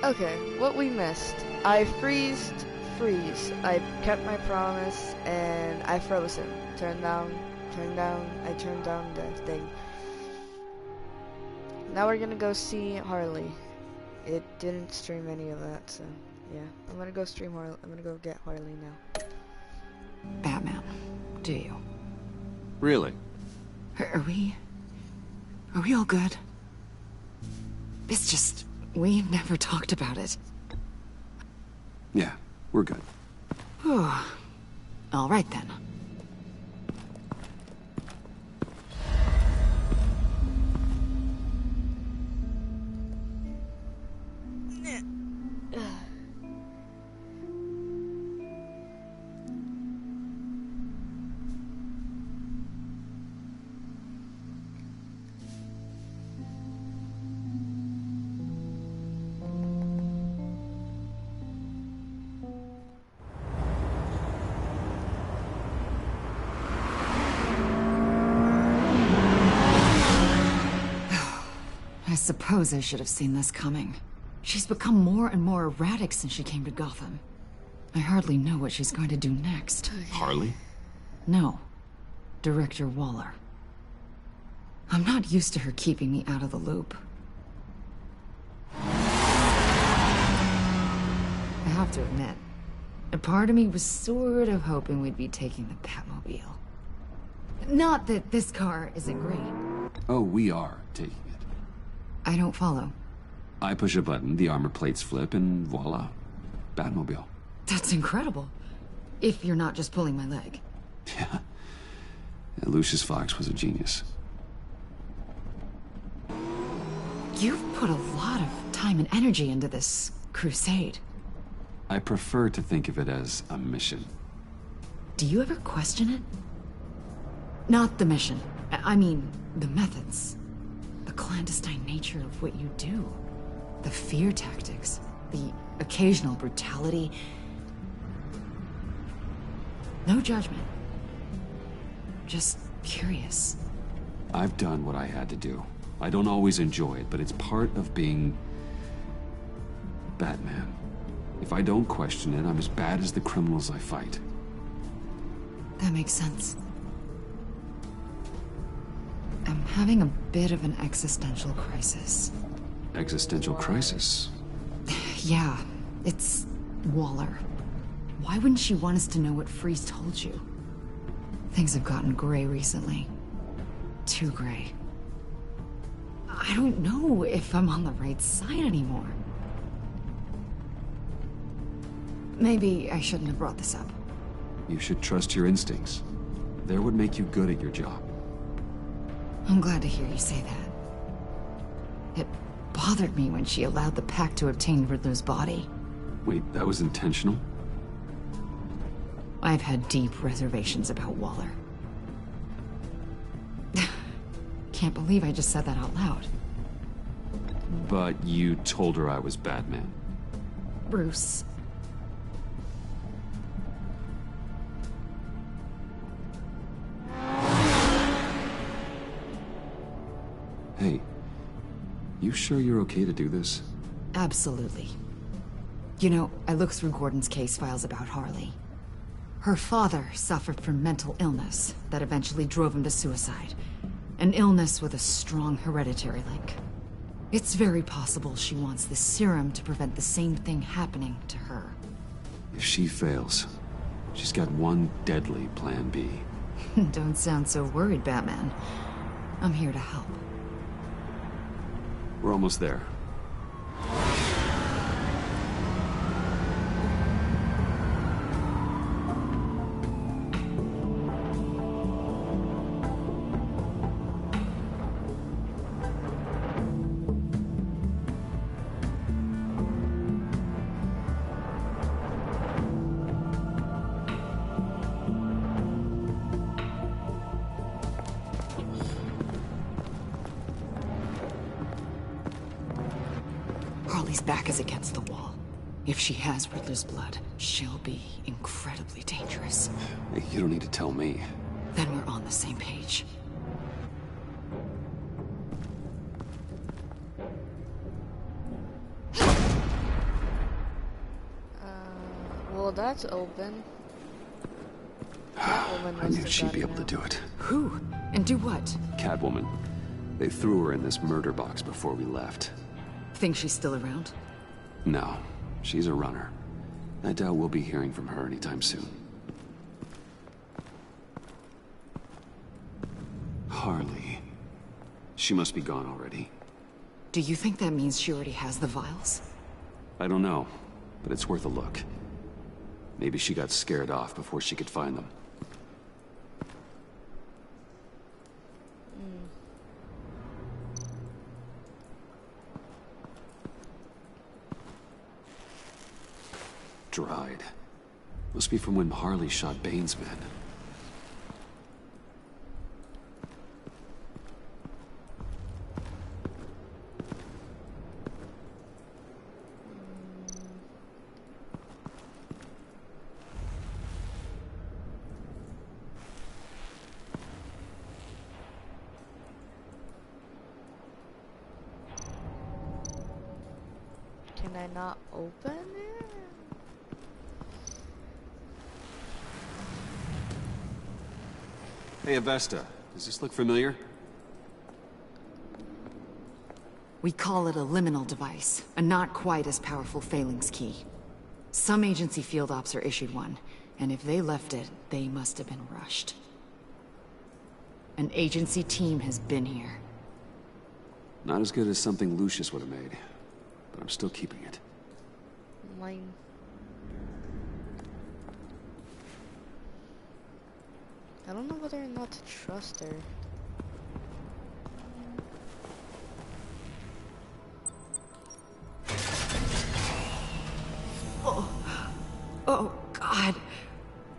Okay, what we missed. I freeze. I kept my promise and I froze him. Turn down. I turned down the thing. Now we're gonna go see Harley. It didn't stream any of that, so yeah. I'm gonna go stream Harley. I'm gonna go get Harley now. Batman, do you? Really? Are we all good? It's just, we never talked about it. Yeah, we're good. All right then. I suppose I should have seen this coming. She's become more and more erratic since she came to Gotham. I hardly know what she's going to do next. Harley? No. Director Waller. I'm not used to her keeping me out of the loop. I have to admit, a part of me was sort of hoping we'd be taking the Batmobile. Not that this car isn't great. Oh, we are taking it. I don't follow. I push a button, the armor plates flip, and voila. Batmobile. That's incredible. If you're not just pulling my leg. Yeah. Lucius Fox was a genius. You've put a lot of time and energy into this crusade. I prefer to think of it as a mission. Do you ever question it? Not the mission. I mean, the methods. The clandestine nature of what you do. The fear tactics. The occasional brutality. No judgment. Just curious. I've done what I had to do. I don't always enjoy it, but it's part of being Batman. If I don't question it, I'm as bad as the criminals I fight. That makes sense. I'm having a bit of an existential crisis. Existential crisis? Yeah, it's Waller. Why wouldn't she want us to know what Freeze told you? Things have gotten gray recently. Too gray. I don't know if I'm on the right side anymore. Maybe I shouldn't have brought this up. You should trust your instincts. They're what make you good at your job. I'm glad to hear you say that. It bothered me when she allowed the Pact to obtain Riddler's body. Wait, that was intentional? I've had deep reservations about Waller. Can't believe I just said that out loud. But you told her I was Batman. Bruce. Hey, you sure you're okay to do this? Absolutely. You know, I looked through Gordon's case files about Harley. Her father suffered from mental illness that eventually drove him to suicide. An illness with a strong hereditary link. It's very possible she wants this serum to prevent the same thing happening to her. If she fails, she's got one deadly plan B. Don't sound so worried, Batman. I'm here to help. We're almost there. Harley's back is against the wall. If she has Riddler's blood, she'll be incredibly dangerous. Hey, you don't need to tell me. Then we're on the same page. it's open. Catwoman I must knew have she'd be gotten able to out. do it. Who? And do what? Catwoman. They threw her in this murder box before we left. Think she's still around? No, she's a runner. I doubt we'll be hearing from her anytime soon. Harley. She must be gone already. Do you think that means she already has the vials? I don't know, but it's worth a look. Maybe she got scared off before she could find them. Dried. Must be from when Harley shot Bane's men. Can I not open it? Hey, Avesta. Does this look familiar? We call it a liminal device, a not quite as powerful Phalanx key. Some agency field ops are issued one, and if they left it, they must have been rushed. An agency team has been here. Not as good as something Lucius would have made, but I'm still keeping it. Mine. I don't know whether or not to trust her. Oh, God.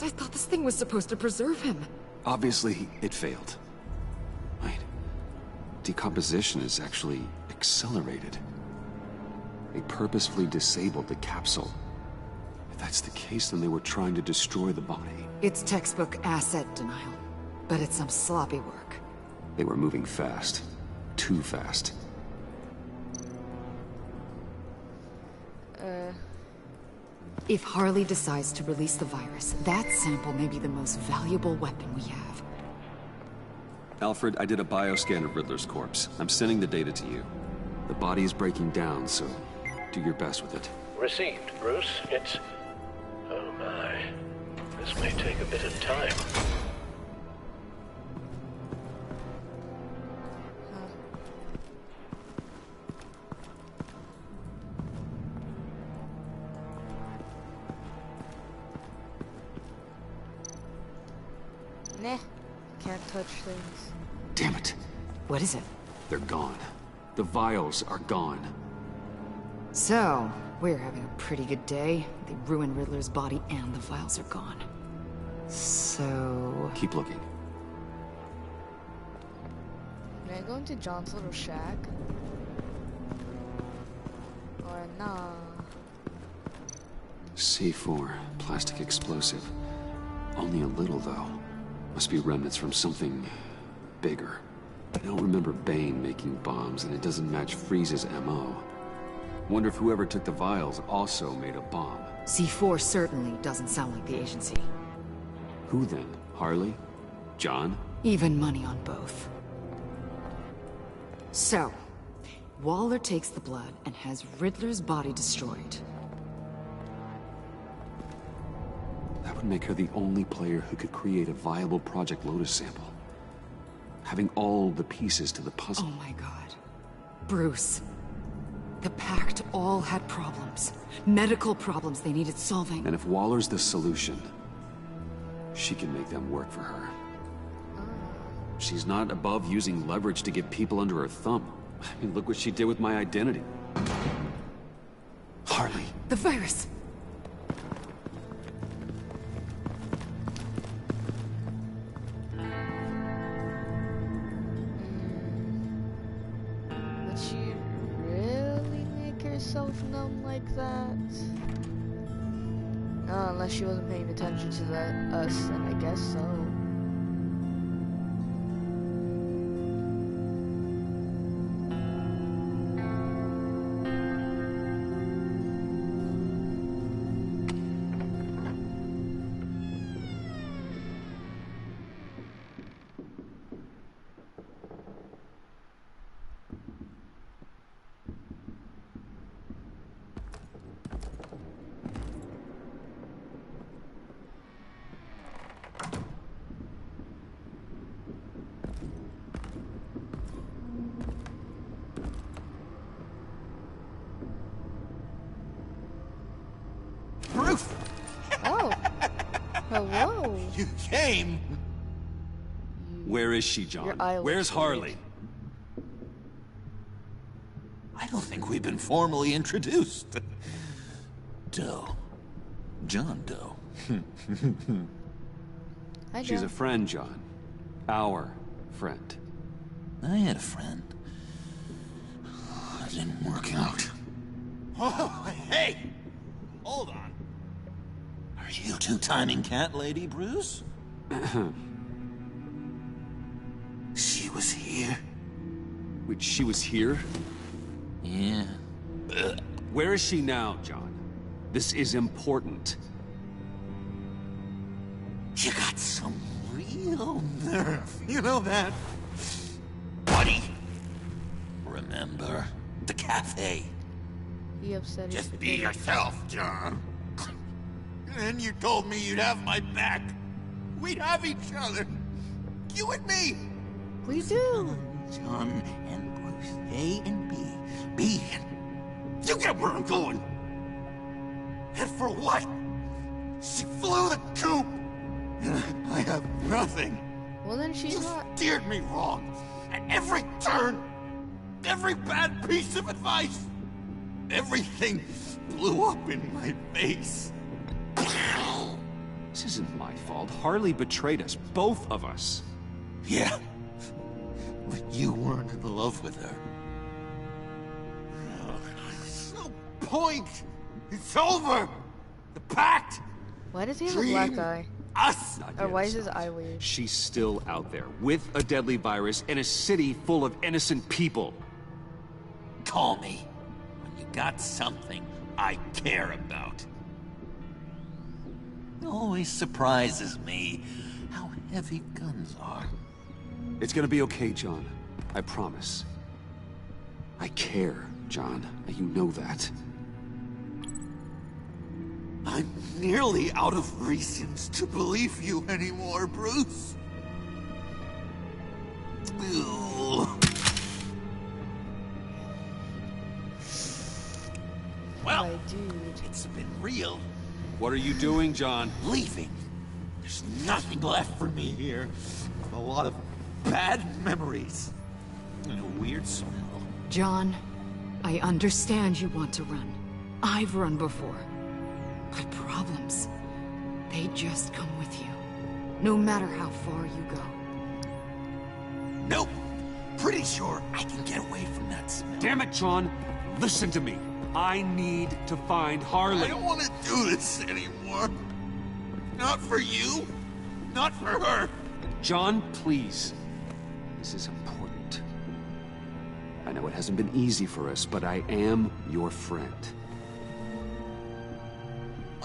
I thought this thing was supposed to preserve him. Obviously, it failed. Wait. Decomposition is actually accelerated. They purposefully disabled the capsule. If that's the case, then they were trying to destroy the body. It's textbook asset denial, but it's some sloppy work. They were moving fast. Too fast. If Harley decides to release the virus, that sample may be the most valuable weapon we have. Alfred, I did a bioscan of Riddler's corpse. I'm sending the data to you. The body is breaking down, so do your best with it. Received, Bruce. It's... oh my. This may take a bit of time. Nah, can't touch things. Damn it. What is it? They're gone. The vials are gone. So, we're having a pretty good day. They ruined Riddler's body and the vials are gone. So... Keep looking. Can I go into John's little shack? Or nah? C4, plastic explosive. Only a little, though. Must be remnants from something bigger. I don't remember Bane making bombs, and it doesn't match Freeze's MO. Wonder if whoever took the vials also made a bomb. C4 certainly doesn't sound like the agency. Who then? Harley? John? Even money on both. So, Waller takes the blood and has Riddler's body destroyed. That would make her the only player who could create a viable Project Lotus sample. Having all the pieces to the puzzle. Oh my god. Bruce. The Pact all had problems. Medical problems they needed solving. And if Waller's the solution, she can make them work for her. She's not above using leverage to get people under her thumb. I mean, look what she did with my identity. Harley. The virus! Would she really make herself known like that? Unless she wasn't paying attention to us, then I guess so. crap! No. You came! Where is she, John? Your eye looks Where's Harley? I don't think we've been formally introduced. Doe. John Doe. Hi, She's Joe. a friend, John. Our friend. I had a friend. It didn't work out. Oh, hey! Hold on. Are you two-timing cat lady, Bruce? She was here. Wait, she was here? Yeah. Where is she now, John? This is important. You got some real nerve. You know that? Buddy. Remember the cafe? He upset his Just be potato. yourself, John. And you told me you'd have my back. We'd have each other. You and me. We do. John and Bruce. A and B. B and... You get where I'm going. And for what? She flew the coop. And I have nothing. Well, then she's You not. steered me wrong. At every turn. Every bad piece of advice. Everything blew up in my face. This isn't my fault. Harley betrayed us, both of us. Yeah. But you weren't in love with her. There's no point. It's over. The pact. Why does he have a black Dream. eye? Us. Not Or yet, why is his son. eye weird? She's still out there, with a deadly virus, in a city full of innocent people. Call me when you got something I care about. It always surprises me how heavy guns are. It's gonna be okay, John. I promise. I care, John. You know that. I'm nearly out of reasons to believe you anymore, Bruce. Ugh. Well, My dude. it's been real. What are you doing, John? Leaving. There's nothing left for me here. A lot of bad memories. And a weird smell. John, I understand you want to run. I've run before. But problems, they just come with you. No matter how far you go. Nope. Pretty sure I can get away from that smell. Damn it, John! Listen to me. I need to find Harley. I don't want to do this anymore. Not for you. Not for her. John, please. This is important. I know it hasn't been easy for us, but I am your friend.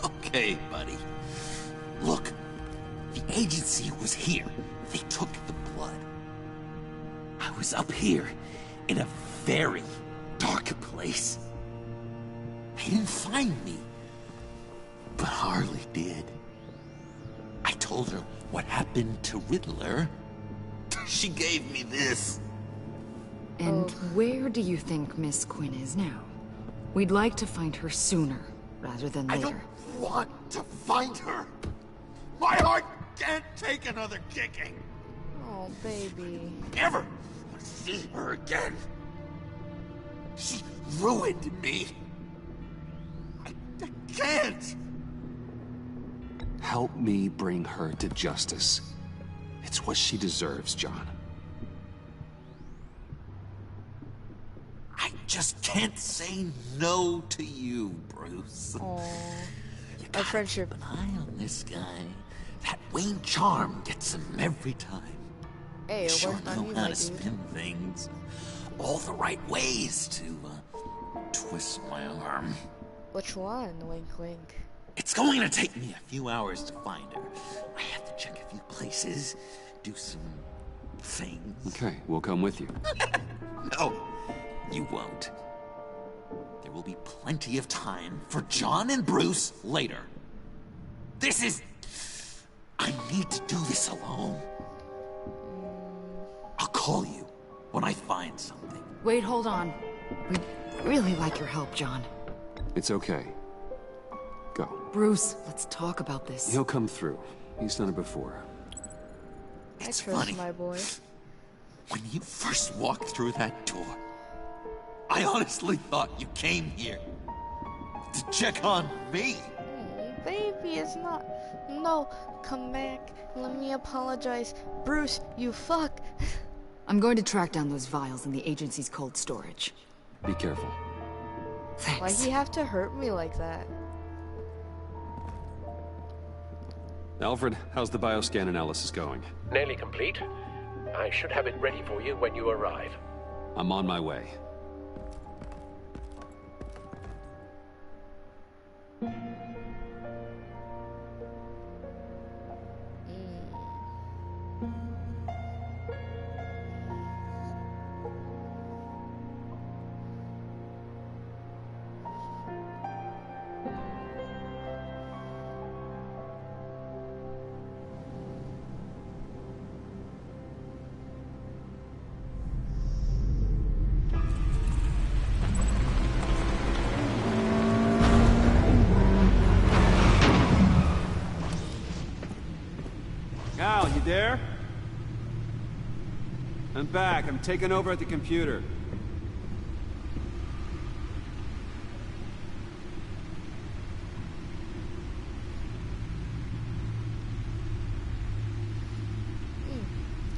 Okay, buddy. Look, the agency was here. They took the blood. I was up here in a very dark place. They didn't find me. But Harley did. I told her what happened to Riddler. She gave me this. And where do you think Miss Quinn is now? We'd like to find her sooner, rather than I later. don't want to find her. My heart can't take another kicking. Oh, baby. Never want to see her again. She ruined me. I can't. Help me bring her to justice. It's what she deserves, John. I just can't say no to you, Bruce. Aw. You Our gotta friendship. keep an eye on this guy. That Wayne charm gets him every time. Hey, it Sure worked on know you, how my to dude. spin things. All the right ways to twist my arm. Which one? Wink, wink. It's going to take me a few hours to find her. I have to check a few places, do some things. Okay, we'll come with you. No, you won't. There will be plenty of time for John and Bruce later. This is... I need to do this alone. I'll call you when I find something. Wait, hold on. We'd really like your help, John. It's okay. Go. Bruce, let's talk about this. He'll come through. He's done it before. It's I trust funny. my boy. When you first walked through that door, I honestly thought you came here to check on me. Baby, it's not. No, come back. Let me apologize. Bruce, you fuck. I'm going to track down those vials in the agency's cold storage. Be careful. Thanks. Why'd he have to hurt me like that? Alfred, how's the bioscan analysis going? Nearly complete. I should have it ready for you when you arrive. I'm on my way. Al, you there? I'm back. I'm taking over at the computer.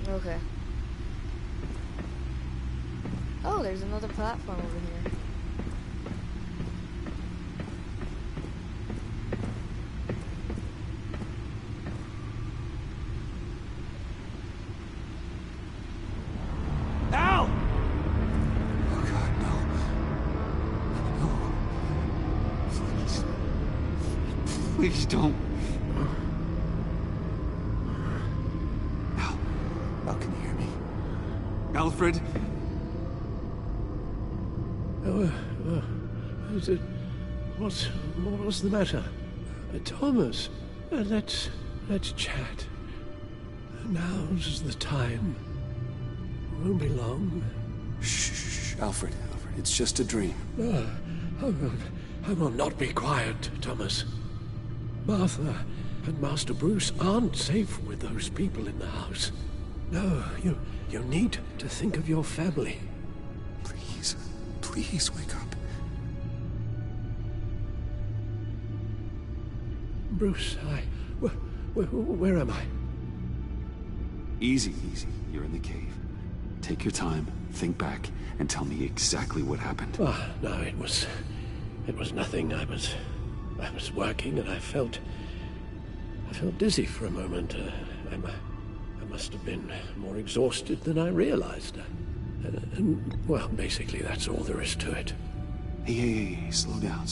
Okay. Oh, there's another platform over here. Al! Oh God, no. No. Please. Please don't. Al, can you hear me? Alfred? What's the matter? Thomas, let's chat. Now's the time. Won't be long. Shh, Alfred, it's just a dream. I will not be quiet, Thomas. Martha and Master Bruce aren't safe with those people in the house. No, you need to think of your family. Please wake up. Bruce, where am I? Easy. You're in the cave. Take your time, think back, and tell me exactly what happened. No, it was nothing. I was working and I felt dizzy for a moment. I must have been more exhausted than I realized. And well, basically that's all there is to it. Hey, slow down,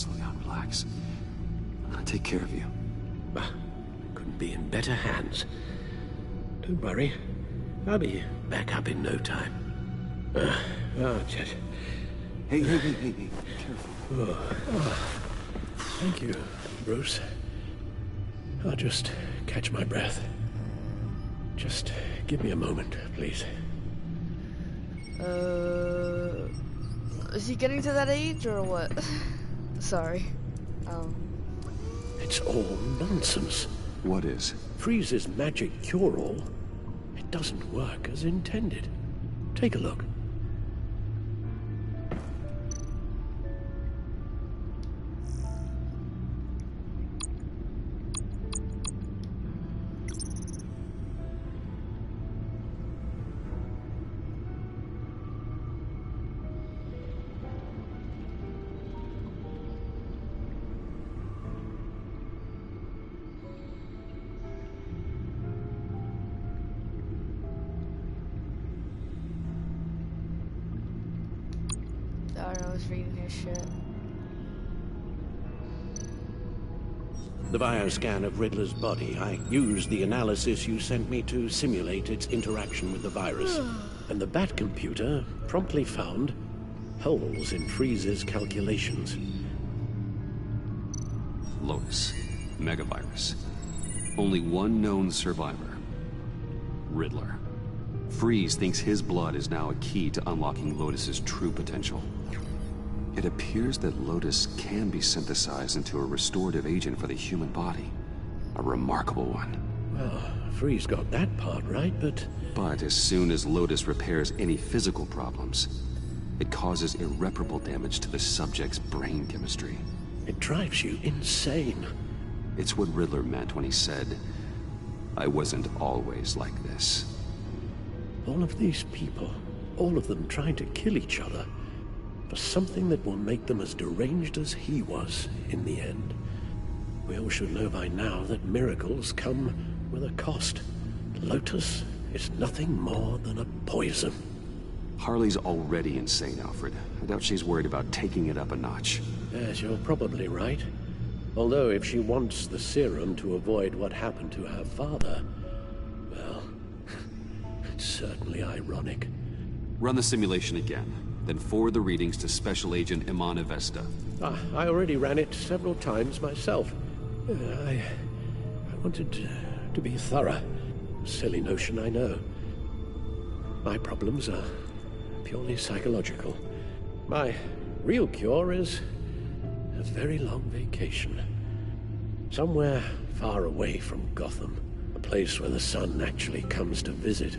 relax. I'm gonna take care of you. Couldn't be in better hands. Don't worry. I'll be back up in no time. Chet. Hey, careful. Thank you, Bruce. I'll just catch my breath. Just give me a moment, please. Is he getting to that age or what? Sorry. It's all nonsense. What is? Freeze's magic cure-all. It doesn't work as intended. Take a look. I was reading his shit. The bioscan of Riddler's body. I used the analysis you sent me to simulate its interaction with the virus. And the Bat computer promptly found holes in Freeze's calculations. Lotus. Megavirus. Only one known survivor. Riddler. Freeze thinks his blood is now a key to unlocking Lotus's true potential. It appears that Lotus can be synthesized into a restorative agent for the human body. A remarkable one. Well, Freeze got that part right, but... But as soon as Lotus repairs any physical problems, it causes irreparable damage to the subject's brain chemistry. It drives you insane. It's what Riddler meant when he said, "I wasn't always like this." All of these people, all of them trying to kill each other, for something that will make them as deranged as he was in the end. We all should know by now that miracles come with a cost. Lotus is nothing more than a poison. Harley's already insane, Alfred. I doubt she's worried about taking it up a notch. Yes, you're probably right. Although if she wants the serum to avoid what happened to her father, well, it's certainly ironic. Run the simulation again, then forward the readings to Special Agent Iman Avesta. I already ran it several times myself. I wanted to be thorough. Silly notion, I know. My problems are purely psychological. My real cure is a very long vacation. Somewhere far away from Gotham. A place where the sun actually comes to visit.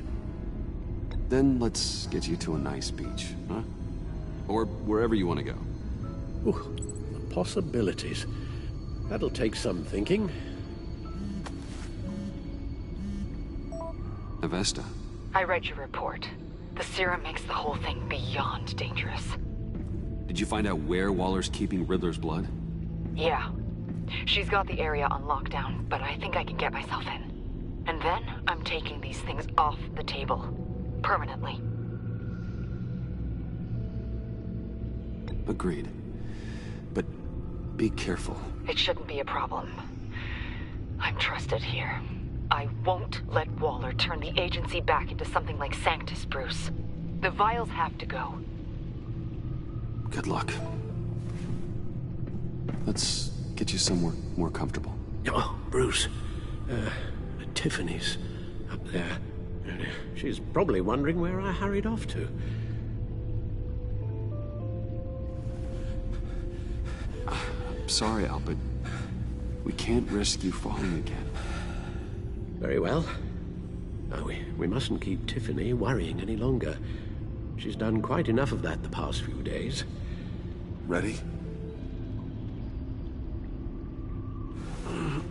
Then let's get you to a nice beach, huh? Or wherever you want to go. Ooh, the possibilities. That'll take some thinking. Avesta. I read your report. The serum makes the whole thing beyond dangerous. Did you find out where Waller's keeping Riddler's blood? Yeah. She's got the area on lockdown, but I think I can get myself in. And then I'm taking these things off the table. Permanently. Agreed. But be careful. It shouldn't be a problem. I'm trusted here. I won't let Waller turn the agency back into something like Sanctus, Bruce. The vials have to go. Good luck. Let's get you somewhere more comfortable. Oh, Bruce. Tiffany's up there. She's probably wondering where I hurried off to. Sorry, Al, but we can't risk you falling again. Very well. No, we mustn't keep Tiffany worrying any longer. She's done quite enough of that the past few days. Ready? I'm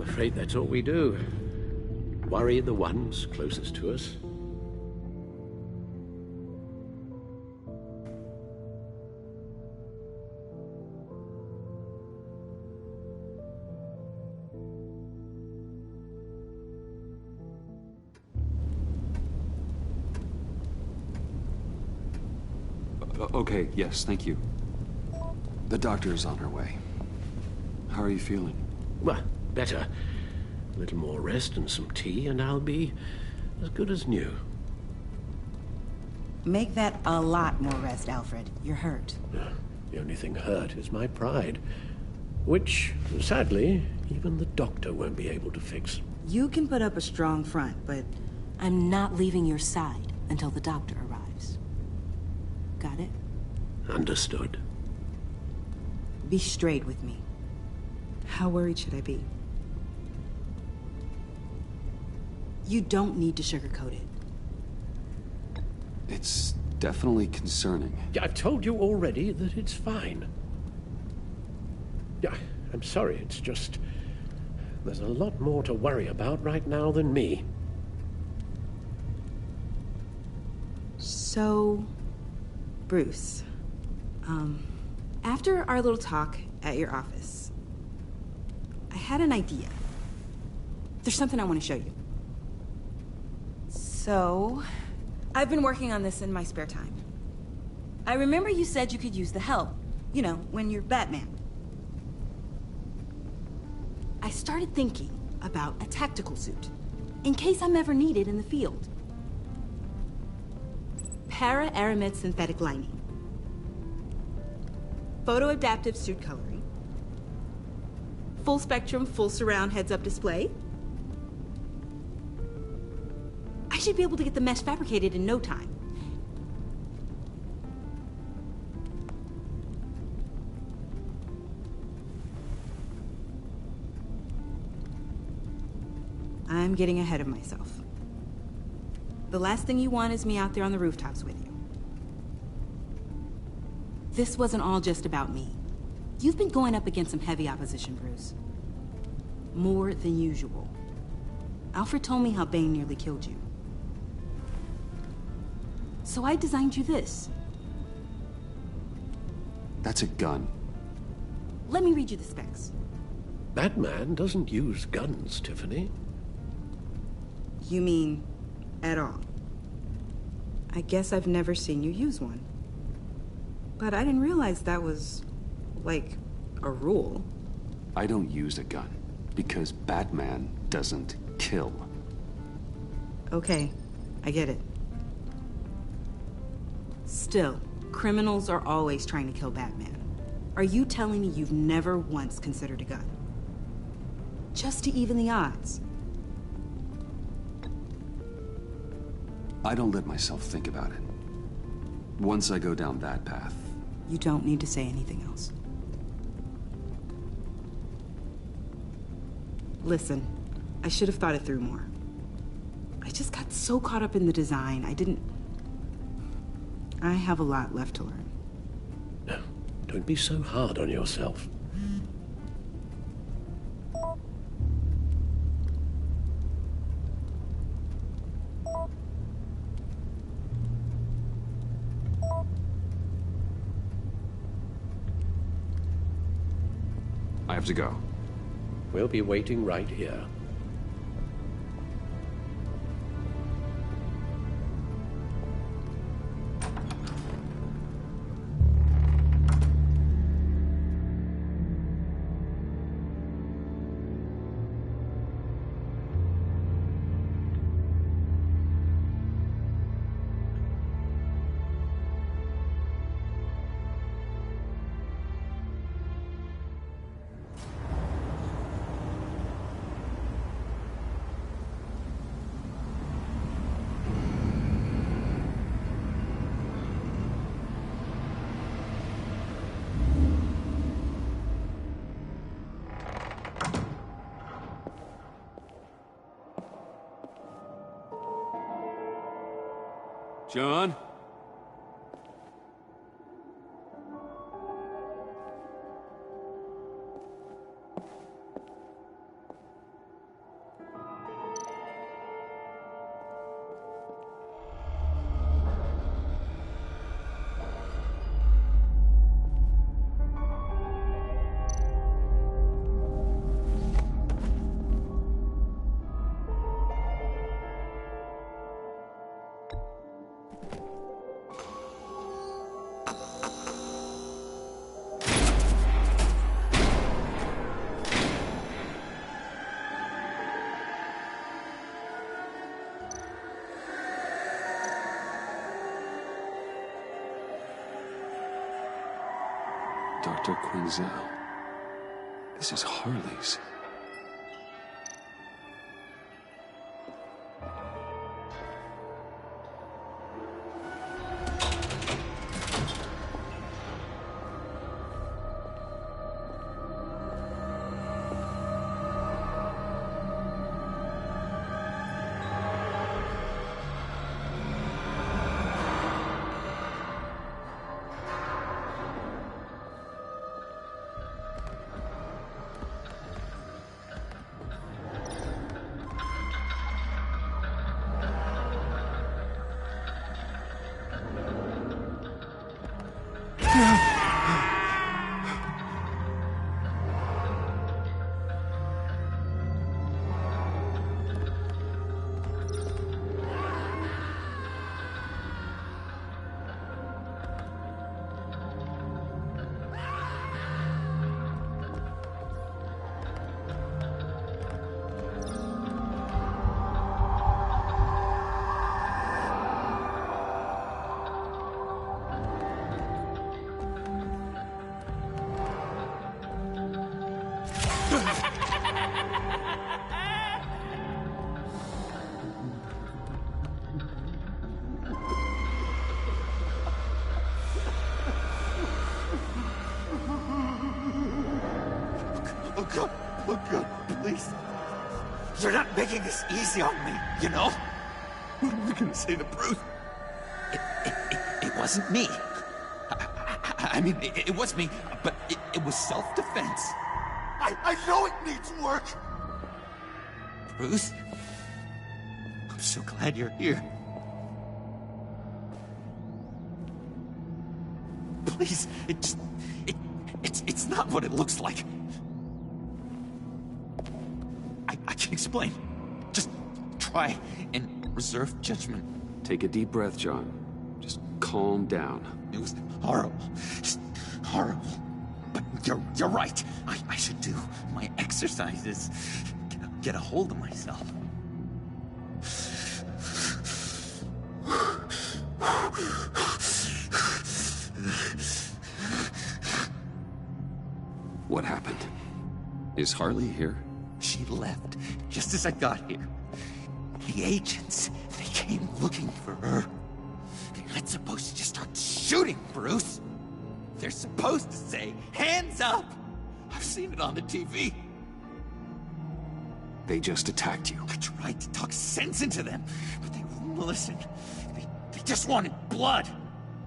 afraid that's all we do. Worry the ones closest to us. Okay, yes, thank you. The doctor is on her way. How are you feeling? Well, better. A little more rest and some tea, and I'll be as good as new. Make that a lot more rest, Alfred. You're hurt. The only thing hurt is my pride, which, sadly, even the doctor won't be able to fix. You can put up a strong front, but I'm not leaving your side until the doctor arrives. Got it? Understood. Be straight with me. How worried should I be? You don't need to sugarcoat it. It's definitely concerning. Yeah, I've told you already that it's fine. Yeah, I'm sorry, it's just... there's a lot more to worry about right now than me. So... Bruce, after our little talk at your office, I had an idea. There's something I want to show you. So, I've been working on this in my spare time. I remember you said you could use the help. You know, when you're Batman. I started thinking about a tactical suit, in case I'm ever needed in the field. Para-Aramid synthetic lining. Photo-adaptive suit coloring. Full spectrum, full surround heads-up display. I should be able to get the mesh fabricated in no time. I'm getting ahead of myself. The last thing you want is me out there on the rooftops with you. This wasn't all just about me. You've been going up against some heavy opposition, Bruce. More than usual. Alfred told me how Bane nearly killed you. So I designed you this. That's a gun. Let me read you the specs. Batman doesn't use guns, Tiffany. You mean, at all? I guess I've never seen you use one. But I didn't realize that was, like, a rule. I don't use a gun because Batman doesn't kill. Okay, I get it. Still, criminals are always trying to kill Batman. Are you telling me you've never once considered a gun? Just to even the odds? I don't let myself think about it. Once I go down that path... You don't need to say anything else. Listen, I should have thought it through more. I just got so caught up in the design, I have a lot left to learn. No, don't be so hard on yourself. I have to go. We'll be waiting right here. John? Dr. Quinzel. This is Harley's. Oh God, please. You're not making this easy on me, you know? What am I gonna say to Bruce? It wasn't me. I mean, it was me, but it was self-defense. I know it needs work. Bruce, I'm so glad you're here. Please, it's not what it looks like. I can explain. Just try and reserve judgment. Take a deep breath, John. Just calm down. It was horrible. Just horrible. But you're right. I should do my exercises. Get a hold of myself. What happened? Is Harley here? She left just as I got here. The agents, they came looking for her. They're not supposed to just start shooting, Bruce. They're supposed to say, hands up! I've seen it on the TV. They just attacked you. I tried to talk sense into them, but they wouldn't listen. They just wanted blood.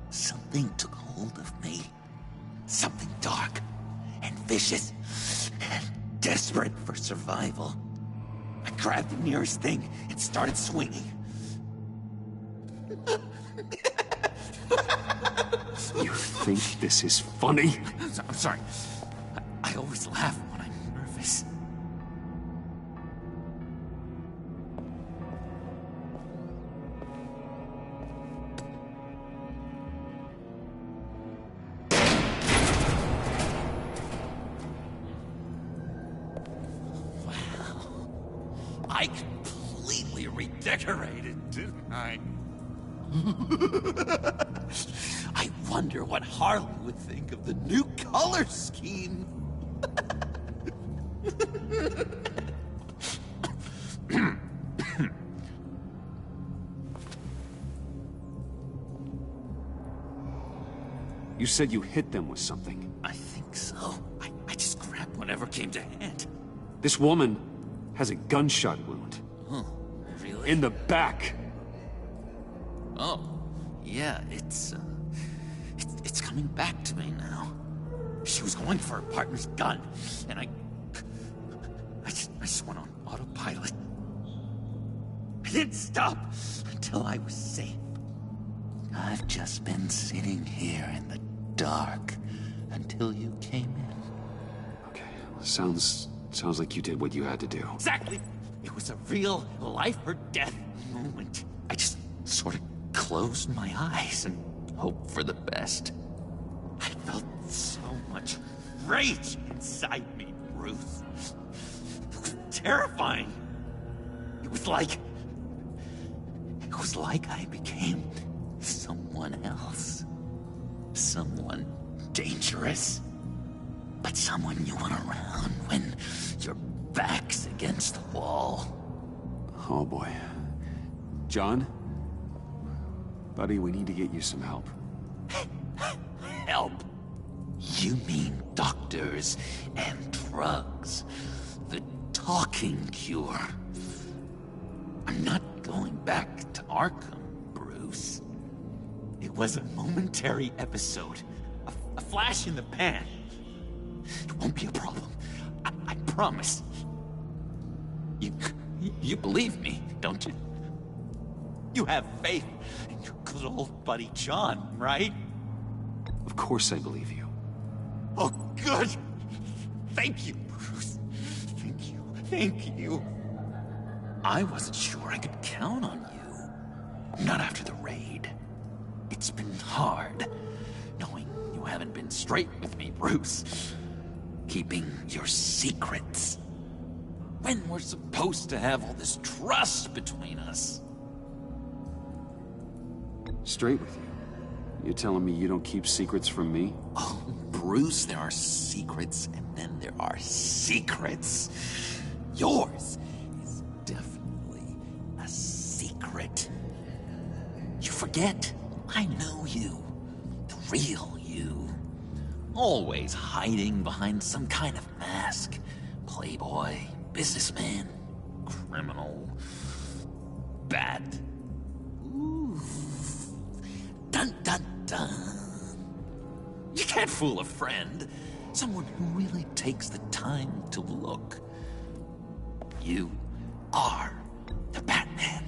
Something took hold of me. Something dark and vicious and desperate for survival. I grabbed the nearest thing and started swinging. You think this is funny? I'm sorry. I always laugh when I'm nervous. I completely redecorated, didn't I? I wonder what Harley would think of the new color scheme. You said you hit them with something. I think so. I just grabbed whatever came to hand. This woman has a gunshot wound. Oh, really? In the back. Oh, yeah, it's coming back to me now. She was going for her partner's gun, and I just went on autopilot. I didn't stop until I was safe. I've just been sitting here in the dark until you came in. Okay, sounds like you did what you had to do. Exactly. It was a real life or death moment. I just sort of closed my eyes and hoped for the best. I felt so much rage inside me, Bruce. It was terrifying. It was like I became someone else. Someone dangerous. But someone you want around when your back's against the wall. Oh boy. John? Buddy, we need to get you some help. Help? You mean doctors and drugs? The talking cure? I'm not going back to Arkham, Bruce. It was a momentary episode. A flash in the pan. It won't be a problem. I promise. You believe me, don't you? You have faith in your good old buddy John, right? Of course I believe you. Oh, good. Thank you, Bruce. Thank you. Thank you. I wasn't sure I could count on you. Not after the raid. It's been hard, knowing you haven't been straight with me, Bruce. Keeping your secrets. When we're supposed to have all this trust between us. Straight with you. You telling me you don't keep secrets from me? Oh, Bruce, there are secrets, and then there are secrets. Yours is definitely a secret. You forget. I know you. The real you. Always hiding behind some kind of mask. Playboy, businessman, criminal. Bat. Ooh. Dun dun dun. You can't fool a friend. Someone who really takes the time to look. You are the Batman.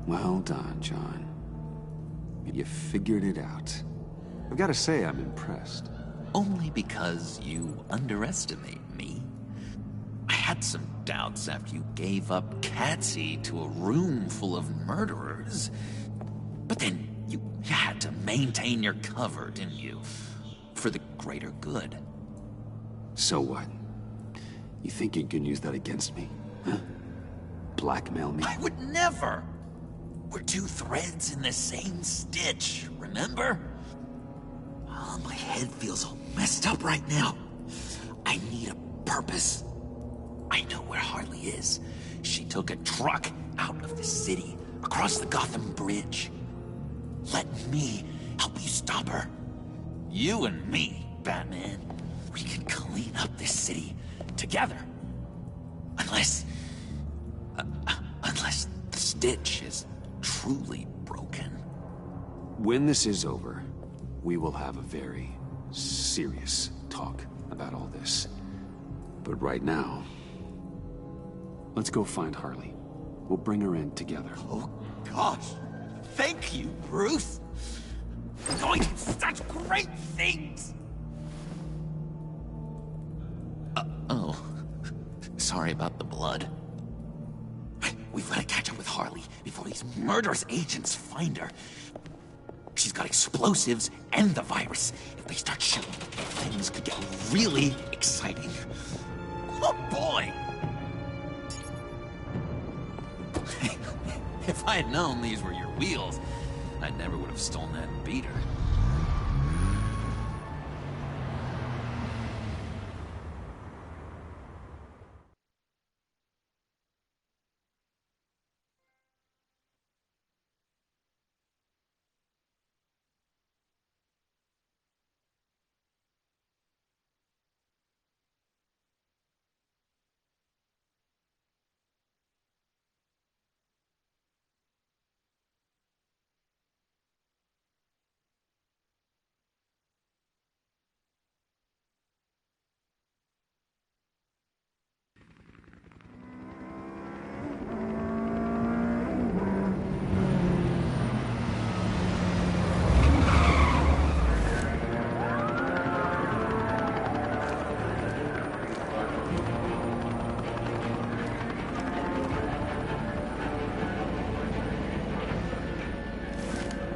Well done, John. You figured it out. I've got to say, I'm impressed. Only because you underestimate me. I had some doubts after you gave up Catsy to a room full of murderers. But then you had to maintain your cover, didn't you? For the greater good. So what? You think you can use that against me? Huh? Blackmail me? I would never! We're two threads in the same stitch, remember? Oh, my head feels all messed up right now. I need a purpose. I know where Harley is. She took a truck out of the city, across the Gotham Bridge. Let me help you stop her. You and me, Batman. We can clean up this city together. Unless the Stitch is truly broken. When this is over, we will have a very serious talk about all this. But right now, let's go find Harley. We'll bring her in together. Oh, gosh. Thank you, Bruce. You're going to do such great things. Oh. Sorry about the blood. We've got to catch up with Harley before these murderous agents find her. She's got explosives and the virus. If they start shooting, things could get really exciting. Oh, boy! If I had known these were your wheels, I never would have stolen that beater.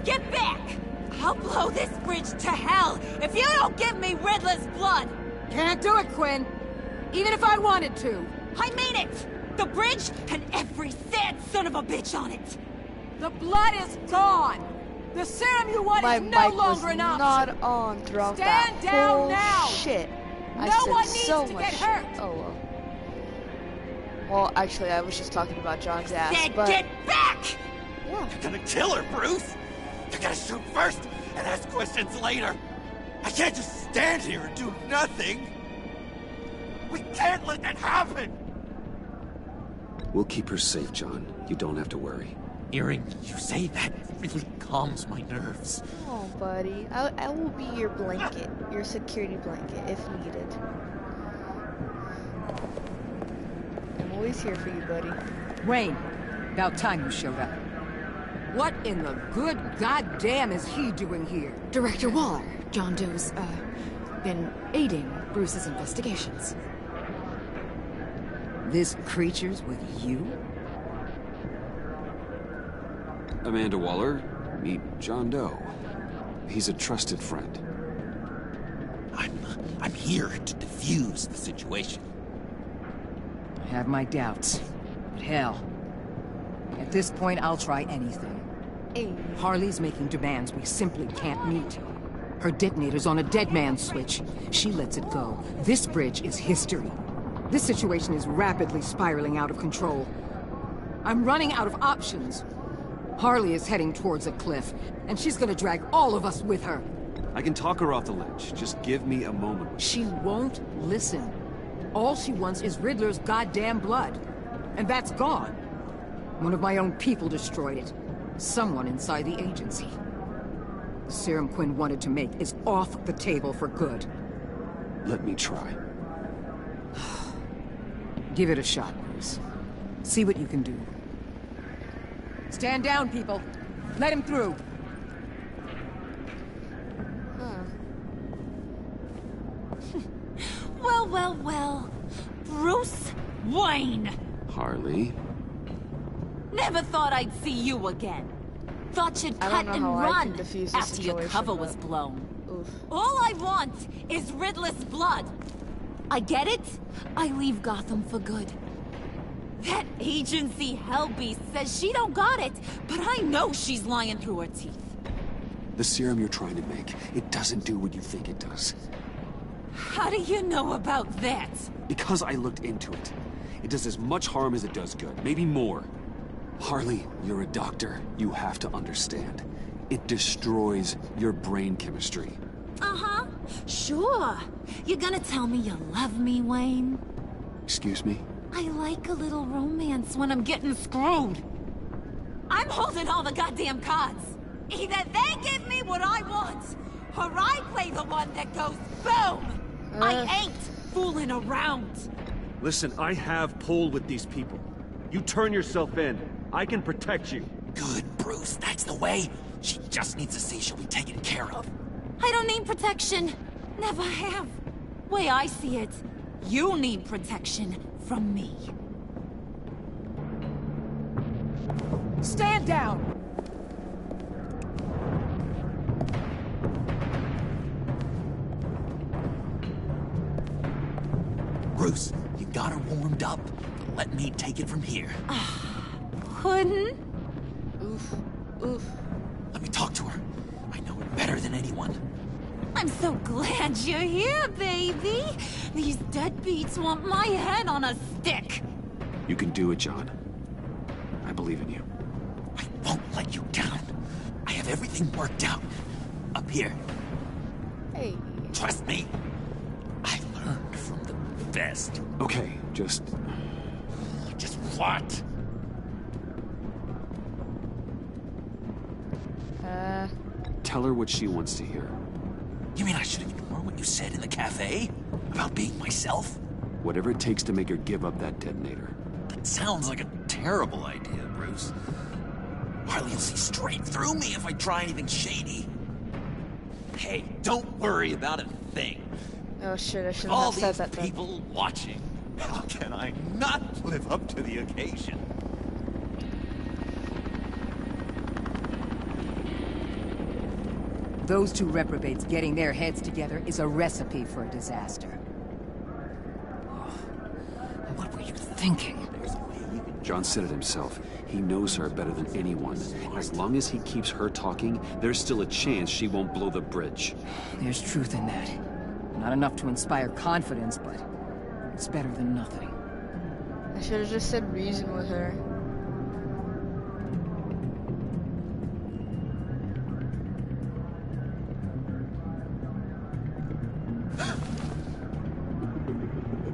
Get back! I'll blow this bridge to hell if you don't give me Riddler's blood! Can't do it, Quinn. Even if I wanted to. I mean it! The bridge and every sad son of a bitch on it! The blood is gone! The serum you want My is no mic longer was an option! not on throughout Stand that down whole now. shit. I No said one needs so to much get shit. hurt. Oh well. Well, actually, I was just talking about John's ass, Then but get back! yeah. You're gonna kill her, Bruce! You gotta shoot first and ask questions later. I can't just stand here and do nothing. We can't let that happen! We'll keep her safe, John. You don't have to worry. Hearing you say that really calms my nerves. Oh, buddy, I will be your blanket, your security blanket, if needed. I'm always here for you, buddy. Wayne, about time you showed up. What in the good goddamn is he doing here? Director Waller, John Doe's, been aiding Bruce's investigations. This creature's with you? Amanda Waller, meet John Doe. He's a trusted friend. I'm here to defuse the situation. I have my doubts. But hell, at this point I'll try anything. Hey. Harley's making demands we simply can't meet. Her detonator's on a dead man's switch. She lets it go. This bridge is history. This situation is rapidly spiraling out of control. I'm running out of options. Harley is heading towards a cliff, and she's gonna drag all of us with her. I can talk her off the ledge. Just give me a moment. She won't listen. All she wants is Riddler's goddamn blood. And that's gone. One of my own people destroyed it. Someone inside the agency. The serum Quinn wanted to make is off the table for good. Let me try. Give it a shot, Bruce. See what you can do. Stand down, people. Let him through. Well, well, well. Bruce Wayne. Harley? Never thought I'd see you again. Thought you'd I cut don't and know how I can run defuse this after your situation, cover but- was blown. Oof. All I want is Riddler's blood. I get it. I leave Gotham for good. That agency hellbeast says she don't got it, but I know she's lying through her teeth. The serum you're trying to make, it doesn't do what you think it does. How do you know about that? Because I looked into it. It does as much harm as it does good, maybe more. Harley, you're a doctor. You have to understand. It destroys your brain chemistry. Uh-huh. Sure. You're gonna tell me you love me, Wayne? Excuse me? I like a little romance when I'm getting screwed. I'm holding all the goddamn cards. Either they give me what I want, or I play the one that goes boom! I ain't fooling around. Listen, I have pull with these people. You turn yourself in. I can protect you. Good, Bruce. That's the way. She just needs to see she'll be taken care of. I don't need protection. Never have. Way I see it, you need protection from me. Stand down! Bruce, you got her warmed up. Let me take it from here. Couldn't? Oof. Oof. Let me talk to her. I know her better than anyone. I'm so glad you're here, baby. These deadbeats want my head on a stick. You can do it, John. I believe in you. I won't let you down. I have everything worked out. Up here. Hey. Trust me. I learned from the best. Okay, just what? tell her what she wants to hear. You mean I should ignore what you said in the cafe? About being myself? Whatever it takes to make her give up that detonator. That sounds like a terrible idea, Bruce. Harley will see straight through me if I try anything shady. Hey, don't worry about a thing. Oh shit, I shouldn't All have said these that then. people watching. How can I not live up to the occasion? Those two reprobates getting their heads together is a recipe for a disaster. What were you thinking? John said it himself. He knows her better than anyone. As long as he keeps her talking, there's still a chance she won't blow the bridge. There's truth in that. Not enough to inspire confidence, but it's better than nothing. I should have just said reason with her.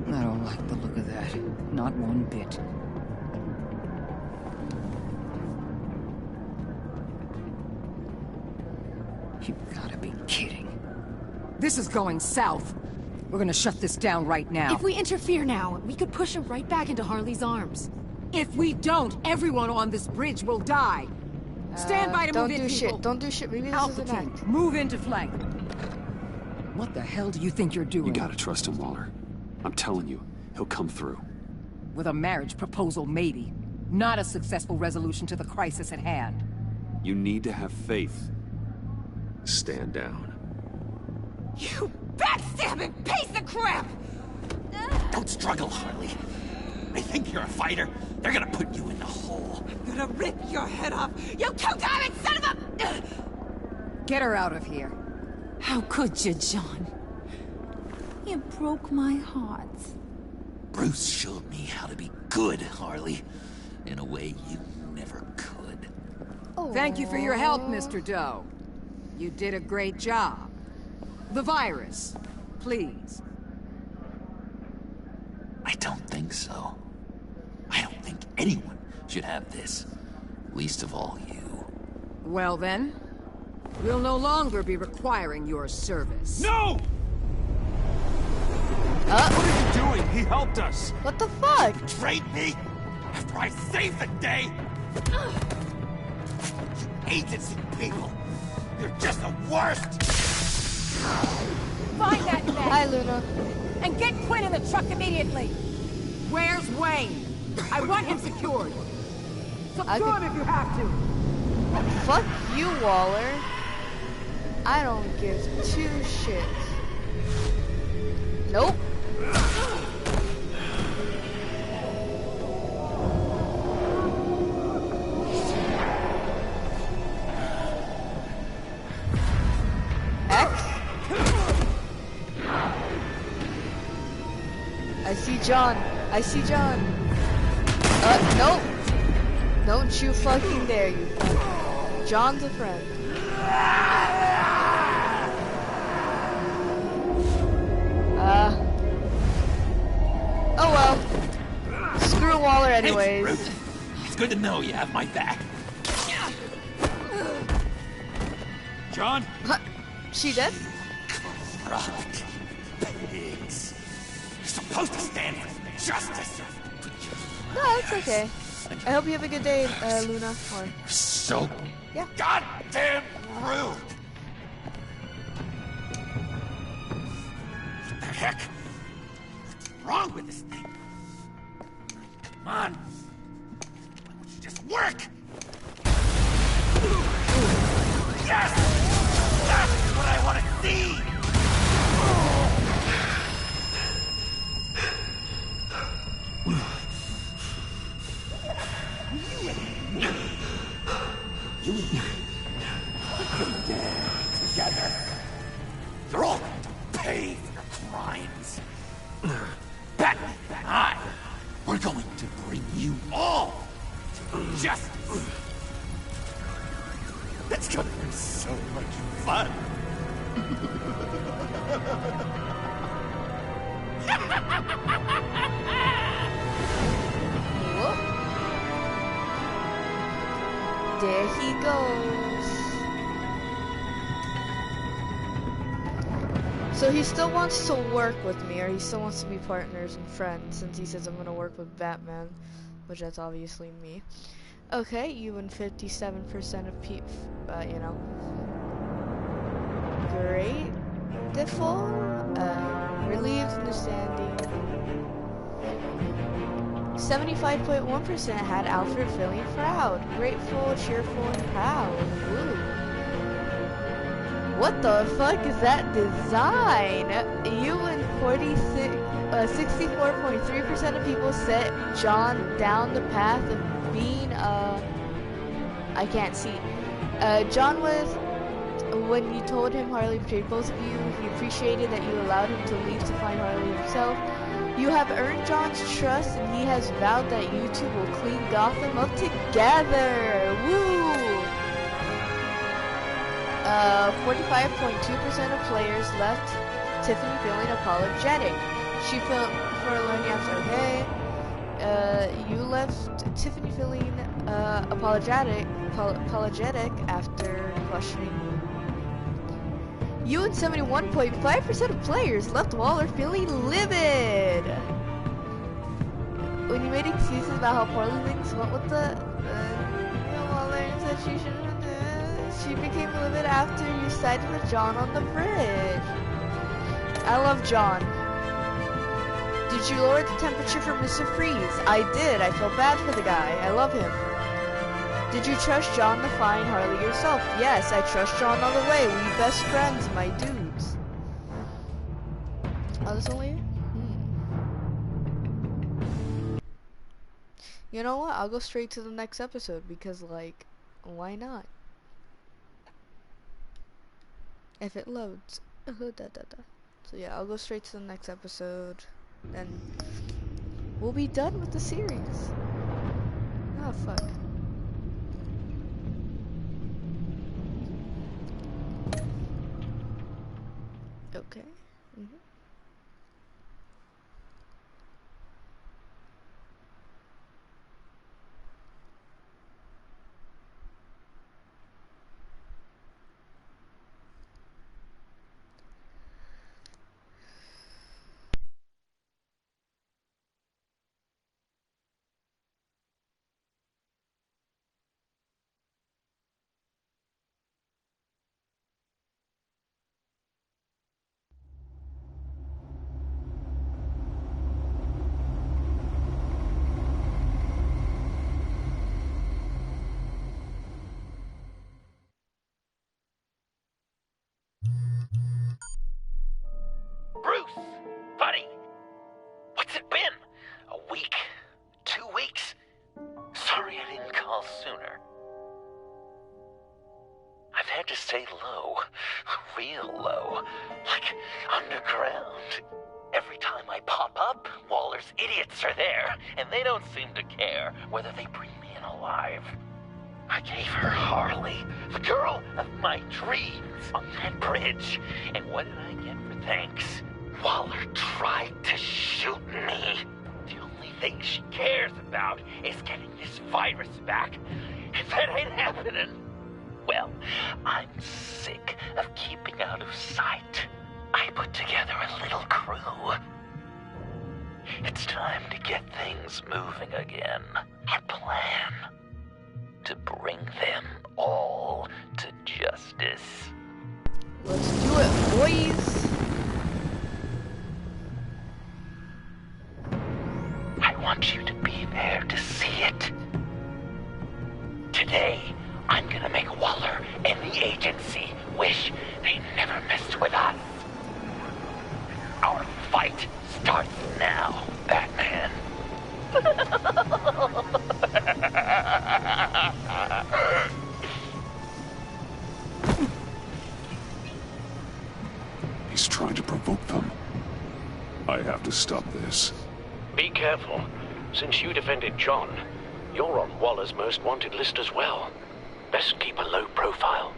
I don't like the look of that. Not one bit. You've gotta be kidding. This is going south. We're gonna shut this down right now. If we interfere now, we could push him right back into Harley's arms. If we don't, everyone on this bridge will die. Stand by to Don't move in, do people. shit. Don't do shit. Maybe this Alpha is an team, act. move into flank. What the hell do you think you're doing? You gotta trust him, Waller. I'm telling you, he'll come through. With a marriage proposal, maybe. Not a successful resolution to the crisis at hand. You need to have faith. Stand down. You backstabbing piece of crap! Don't struggle, Harley. They think you're a fighter. They're gonna put you in the hole. I'm gonna rip your head off, you two-diamond son of a... Get her out of here. How could you, John? You broke my heart. Bruce showed me how to be good, Harley. In a way you never could. Thank you for your help, Mr. Doe. You did a great job. The virus, please. I don't think so. I don't think anyone should have this. Least of all you. Well then, we'll no longer be requiring your service. No! What are you doing? He helped us. What the fuck? Betrayed me after I saved the day. You agency people, you're just the worst. Find that man! Hi, Luna. And get Quinn in the truck immediately! Where's Wayne? I want him secured. Secure him if you have to. Fuck you, Waller. I don't give two shits. Nope. X? I see John. I see John. Nope. Don't you fucking dare, you fuck. John's a friend. Oh well. Screw Waller anyways. Thanks, Ruth. It's good to know you have my back. John? She dead? Corrupt pigs. You're supposed to stand for justice. No, it's okay. I hope you have a good day, Luna. Or You're so yeah. goddamn rude. What the heck? What's wrong with this thing? Come on. Why don't you just work? Yes! That's what I want to see! You and me, put your gang together. You're all going to pay for your crimes. Batman and I, we're going to bring you all to justice. That's gonna be so much fun. Whoop. There he goes. So he still wants to work with me, or he still wants to be partners and friends, since he says I'm gonna work with Batman, which that's obviously me. Okay, you and 57% of people, you know. Grateful, relieved, understanding. 75.1% had Alfred feeling proud. Grateful, cheerful, and proud. Woo. What the fuck is that design? You and 64.3% of people set John down the path of being, I can't see. John was, when you told him Harley betrayed both of you, he appreciated that you allowed him to leave to find Harley himself. You have earned John's trust, and he has vowed that you two will clean Gotham up together. Woo! 45.2% of players left Tiffany feeling apologetic. She felt for learning after, okay. You left Tiffany feeling apologetic after questioning. You and 71.5% of players left Waller feeling livid. When you made excuses about how poorly things went with Waller said she shouldn't have done it. She became livid after you sided with John on the bridge. I love John. Did you lower the temperature for Mr. Freeze? I did. I feel bad for the guy. I love him. Did you trust John to find Harley yourself? Yes, I trust John all the way. We best friends, my dudes. Oh, that's only... You know what? I'll go straight to the next episode because, like, why not? If it loads. So yeah, I'll go straight to the next episode. Then we'll be done with the series. Oh, fuck. Okay. call sooner. I've had to stay low, real low, like underground. Every time I pop up, Waller's idiots are there, and they don't seem to care whether they bring me in alive. I gave her Harley, the girl of my dreams, on that bridge, and what did I get for thanks? Waller tried to shoot me. The only thing she cares about is getting this virus back. If that ain't happening, well, I'm sick of keeping out of sight. I put together a little crew. It's time to get things moving again. A plan to bring them all to justice. Let's do it, boys. I want you to be there to see it. Today, I'm gonna make Waller and the agency wish they never messed with us. Our fight starts now, Batman. He's trying to provoke them. I have to stop this. Be careful. Since you defended John, you're on Waller's most wanted list as well. Best keep a low profile.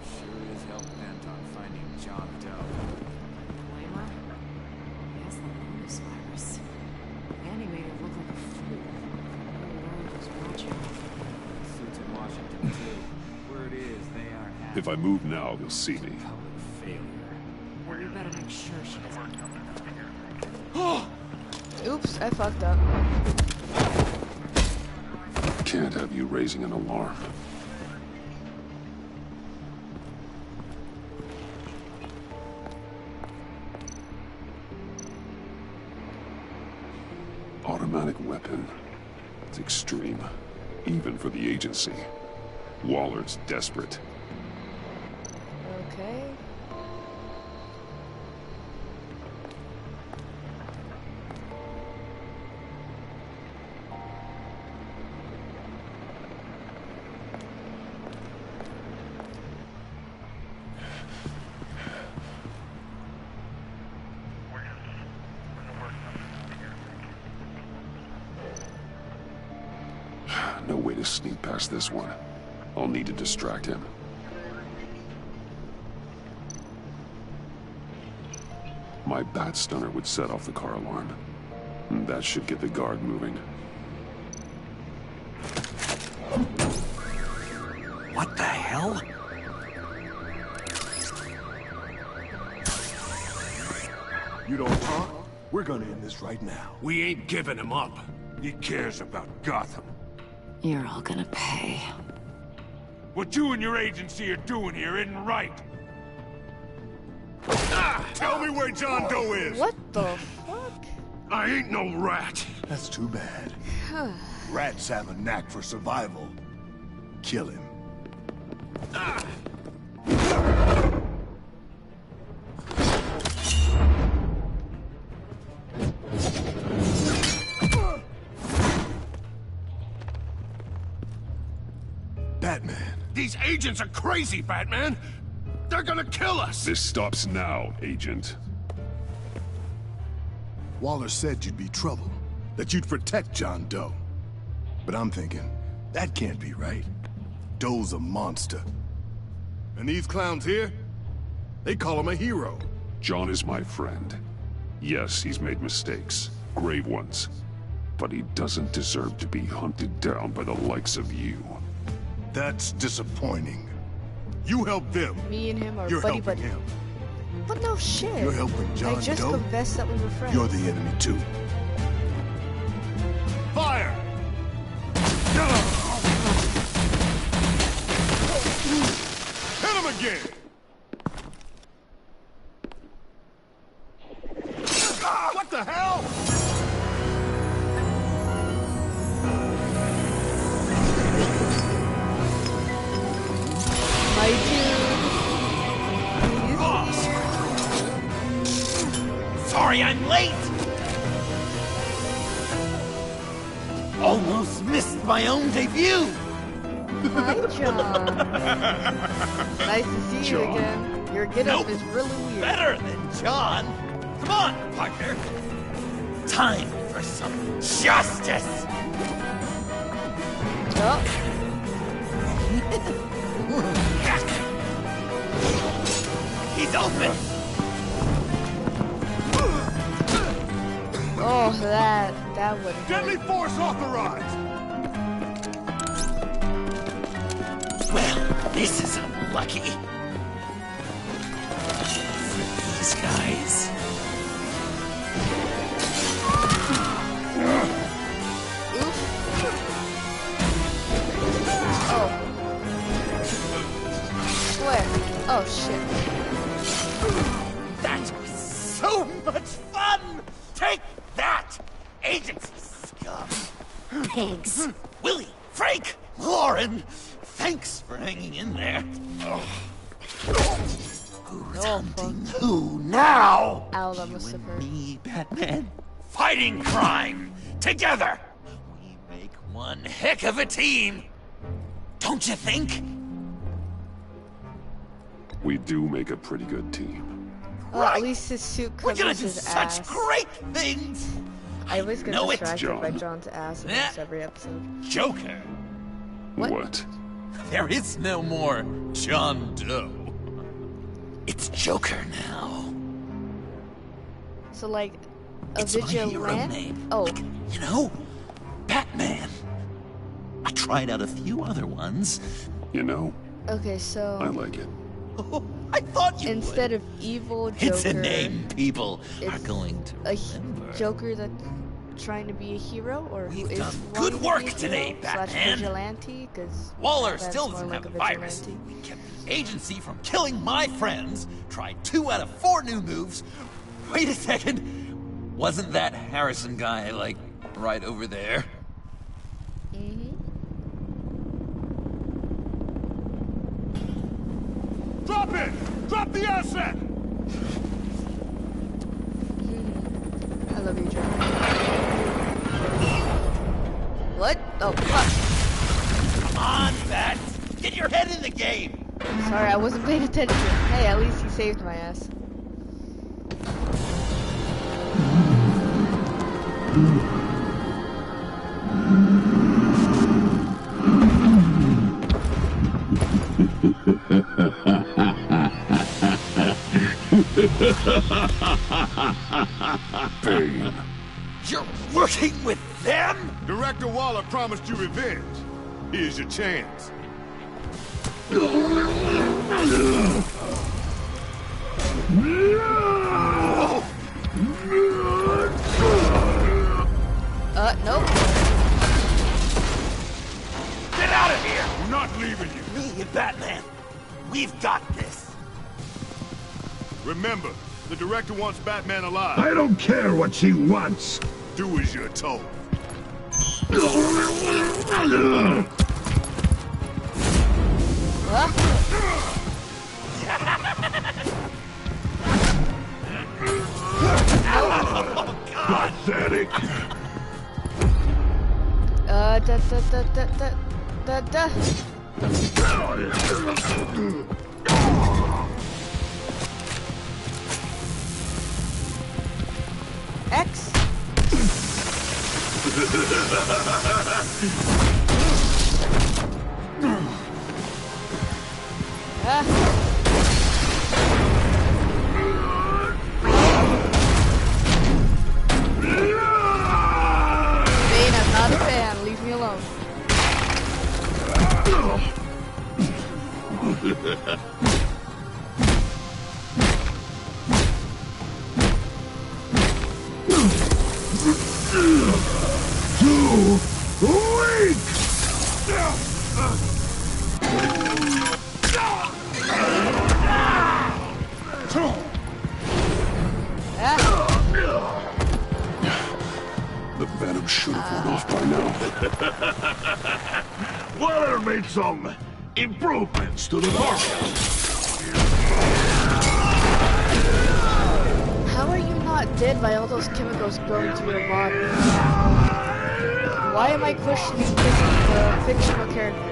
Sure is hell bent on finding John Doe. Blame her? Yes, the illness virus. Andy made her look like a fool. The whole world was watching. Suits in Washington, too. Word is they aren't happy. If I move now, he'll see me. Public failure. Well, we better make sure she doesn't. Oops, I fucked up. Can't have you raising an alarm. Automatic weapon. It's extreme, even for the agency. Waller's desperate. Okay. No way to sneak past this one. I'll need to distract him. My bat stunner would set off the car alarm. That should get the guard moving. What the hell? You don't talk? We're gonna end this right now. We ain't giving him up. He cares about Gotham. You're all gonna pay. What you and your agency are doing here isn't right. Tell me where John Doe is! What the fuck? I ain't no rat! That's too bad. Rats have a knack for survival. Kill him. Batman. These agents are crazy, Batman! They're gonna kill us! This stops now, Agent. Waller said you'd be trouble, that you'd protect John Doe. But I'm thinking, that can't be right. Doe's a monster. And these clowns here, they call him a hero. John is my friend. Yes, he's made mistakes, grave ones. But he doesn't deserve to be hunted down by the likes of you. That's disappointing. You help them. Me and him are You're buddy helping buddy. him. But no shit. You're helping John I just Doe. confessed that we were friends. You're the enemy too. Fire! Hit him again! What the hell? My dude. Boss! Sorry I'm late! Oh almost missed my own debut. Hi, John. Nice to see you again. Your get-up is really weird. Better than John. Come on, partner. Time for some justice. Oh. He's open. Oh, that would. Deadly force authorized. Well, this is unlucky. These guys. Oh. Where? Oh shit. That was so much fun! Take that, agency scum! Pigs. Willie, Frank, Lauren, thanks for hanging in there. Who's hunting who now? Ow, that must have hurt. Me, Batman, fighting crime together. We make one heck of a team, don't you think? We do make a pretty good team. Well, at least his suit We're gonna covers do his such ass. great things. I always get know it, distracted by John. John's ass in almost every episode. Joker. What? There is no more John Doe. It's Joker now. So like, a It's my hero vigilante? name. Oh, You know, Batman. I tried out a few other ones. You know, okay, so I like it. I thought you instead would. of evil Joker, It's a name people are it's going to a remember. Joker that's trying to be a hero, or who We've is done wanting good to work be a today, hero slash Batman. vigilante, because Waller still doesn't have the virus. vigilante. We kept the agency from killing my friends. Tried 2 out of 4 new moves. Wait a second. Wasn't that Harrison guy, like, right over there? Drop it! Drop the asset! I love you, John. What? Oh, fuck. Come on, Bat. Get your head in the game. Sorry, I wasn't paying attention. Hey, at least he saved my ass. Bane. You're working with them? Director Waller promised you revenge. Here's your chance. Nope. Get out of here! I'm not leaving you. Me and Batman. We've got this. Remember, the director wants Batman alive. I don't care what she wants. Do as you're told. Pathetic. Da. X. Bane, I'm not a fan. Leave me alone. Too weak. The Venom should have worn off by now. Waller made some improvements to the formula. How are you not dead by all those chemicals going through your body? Why am I questioning the fictional characters?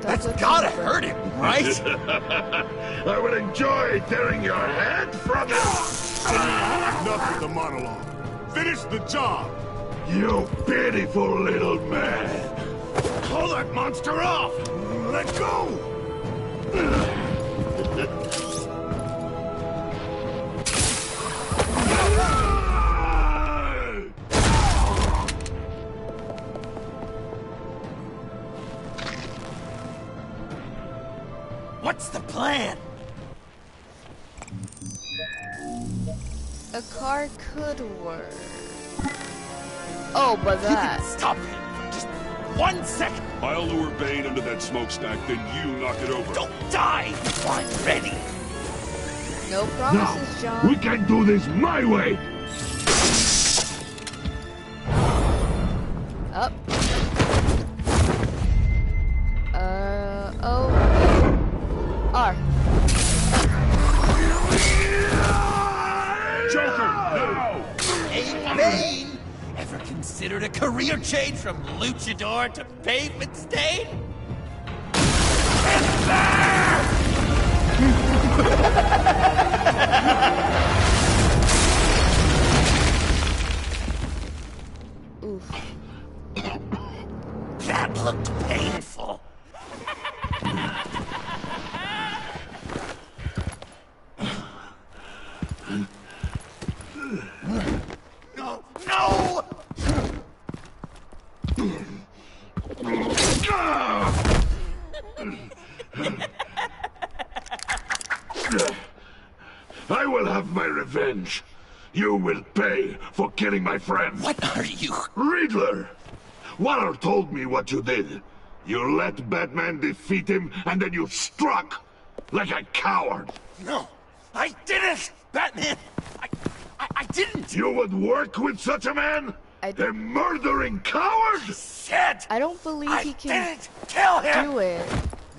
That's gotta hurt him, right? I would enjoy tearing your head from it. Enough with the monologue. Finish the job. You pitiful little man. Pull that monster off. Let go. What's the plan? A car could work. Oh, but You that. can stop him for just 1 second. I'll lure Bane under that smokestack, then you knock it over. Don't die before I'm ready. No promises, John. We can do this my way. Up. O. R. Joker, no! Hey, Bane! Ever considered a career change from luchador to pavement stain? Oof. That looked painful. No! No! I will have my revenge. You will pay for killing my friend. What are you? Riddler! Waller told me what you did. You let Batman defeat him, and then you struck like a coward. No, I didn't, Batman. I didn't. You would work with such a man? A murdering coward? Shit! I don't believe I he can didn't kill him. do it.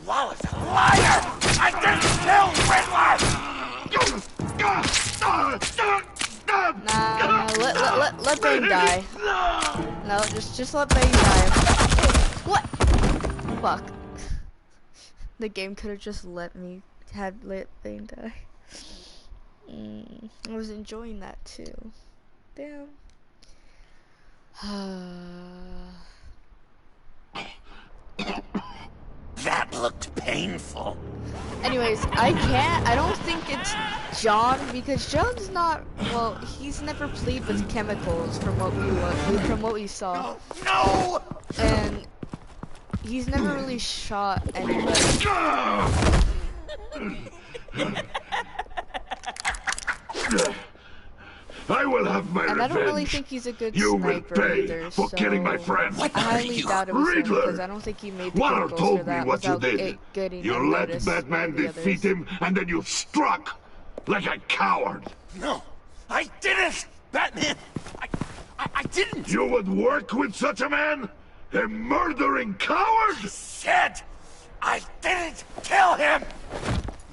Waller's a liar. I didn't kill Riddler. Nah, let Bane die. No, just let Bane die. What? Fuck. The game could have just let Bane die. I was enjoying that too. Damn. That looked painful. Anyways, I don't think it's John, because John's not, well, he's never played with chemicals from what we saw. No! And he's never really shot anybody. I will have my And revenge. I don't really think he's a good You will sniper pay either, for so killing my friend. I highly doubt it was him, Riddler! because I don't think he made the Waller chemicals told for me that what you without did. it getting You let unnoticed Batman by the defeat others. him, and then you struck like a coward. No, I didn't, Batman. I didn't. You would work with such a man? A murdering coward? Shit! I didn't kill him.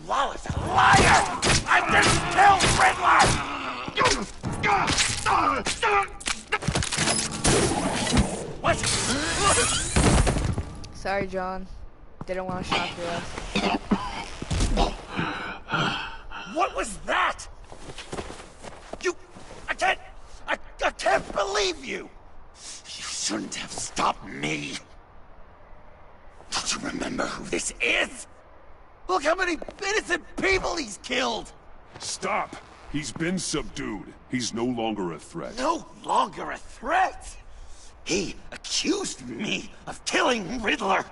Waller's a liar. I didn't kill Riddler. What? Sorry, John. Didn't want to shock you. What was that? I can't believe you. You shouldn't have stopped me. Don't you remember who this is? Look how many innocent people he's killed. Stop. He's been subdued. He's no longer a threat. No longer a threat. He accused me of killing Riddler.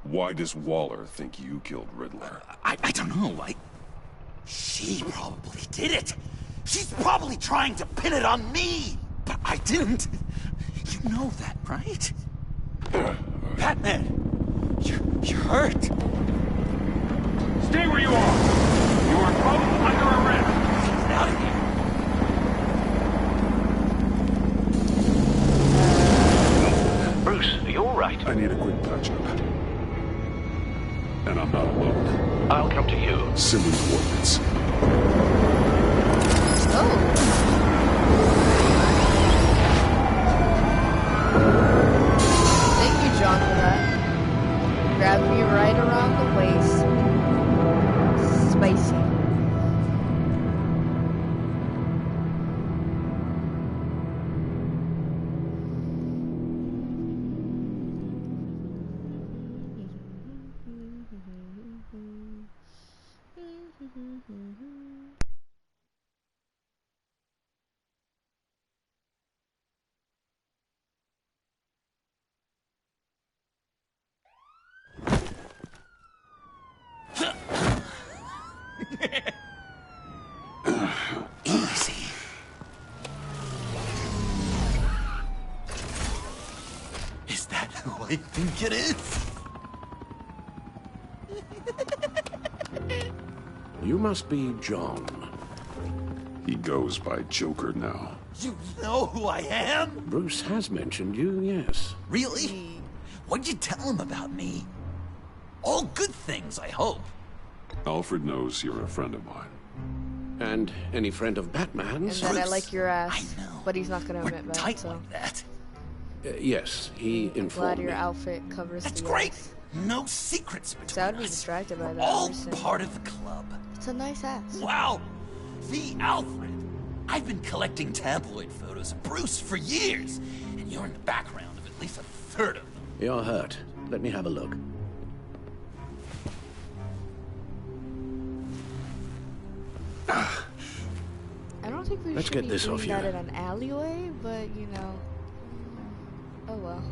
Why does Waller think you killed Riddler? I don't know. She probably did it. She's probably trying to pin it on me. But I didn't. You know that, right? Batman, you're hurt. Stay where you are. You are both under arrest. Get out of here. Bruce, are you all right? I need a quick touch-up. And I'm not alone. come to you. Sending coordinates. Thank you, John, for that. Grabbed me right around the waist. Spicy. Easy. Is that who I think it is? You must be John. He goes by Joker now. You know who I am? Bruce has mentioned you, yes. Really? What'd you tell him about me? All good things, I hope. Alfred knows you're a friend of mine. And any friend of Batman's? And that I like your ass. But he's not gonna admit that. Tight So like that. Yes, he glad informed your me. outfit covers That's the great. ass. No secrets between So I'd be us. distracted by that. All every second. part of the club. It's a nice ass. Wow! The Alfred! I've been collecting tabloid photos of Bruce for years, and you're in the background of at least a third of them. You're hurt. Let me have a look. I don't think we Let's should get be this doing off that you. in an alleyway, but you know. Oh well.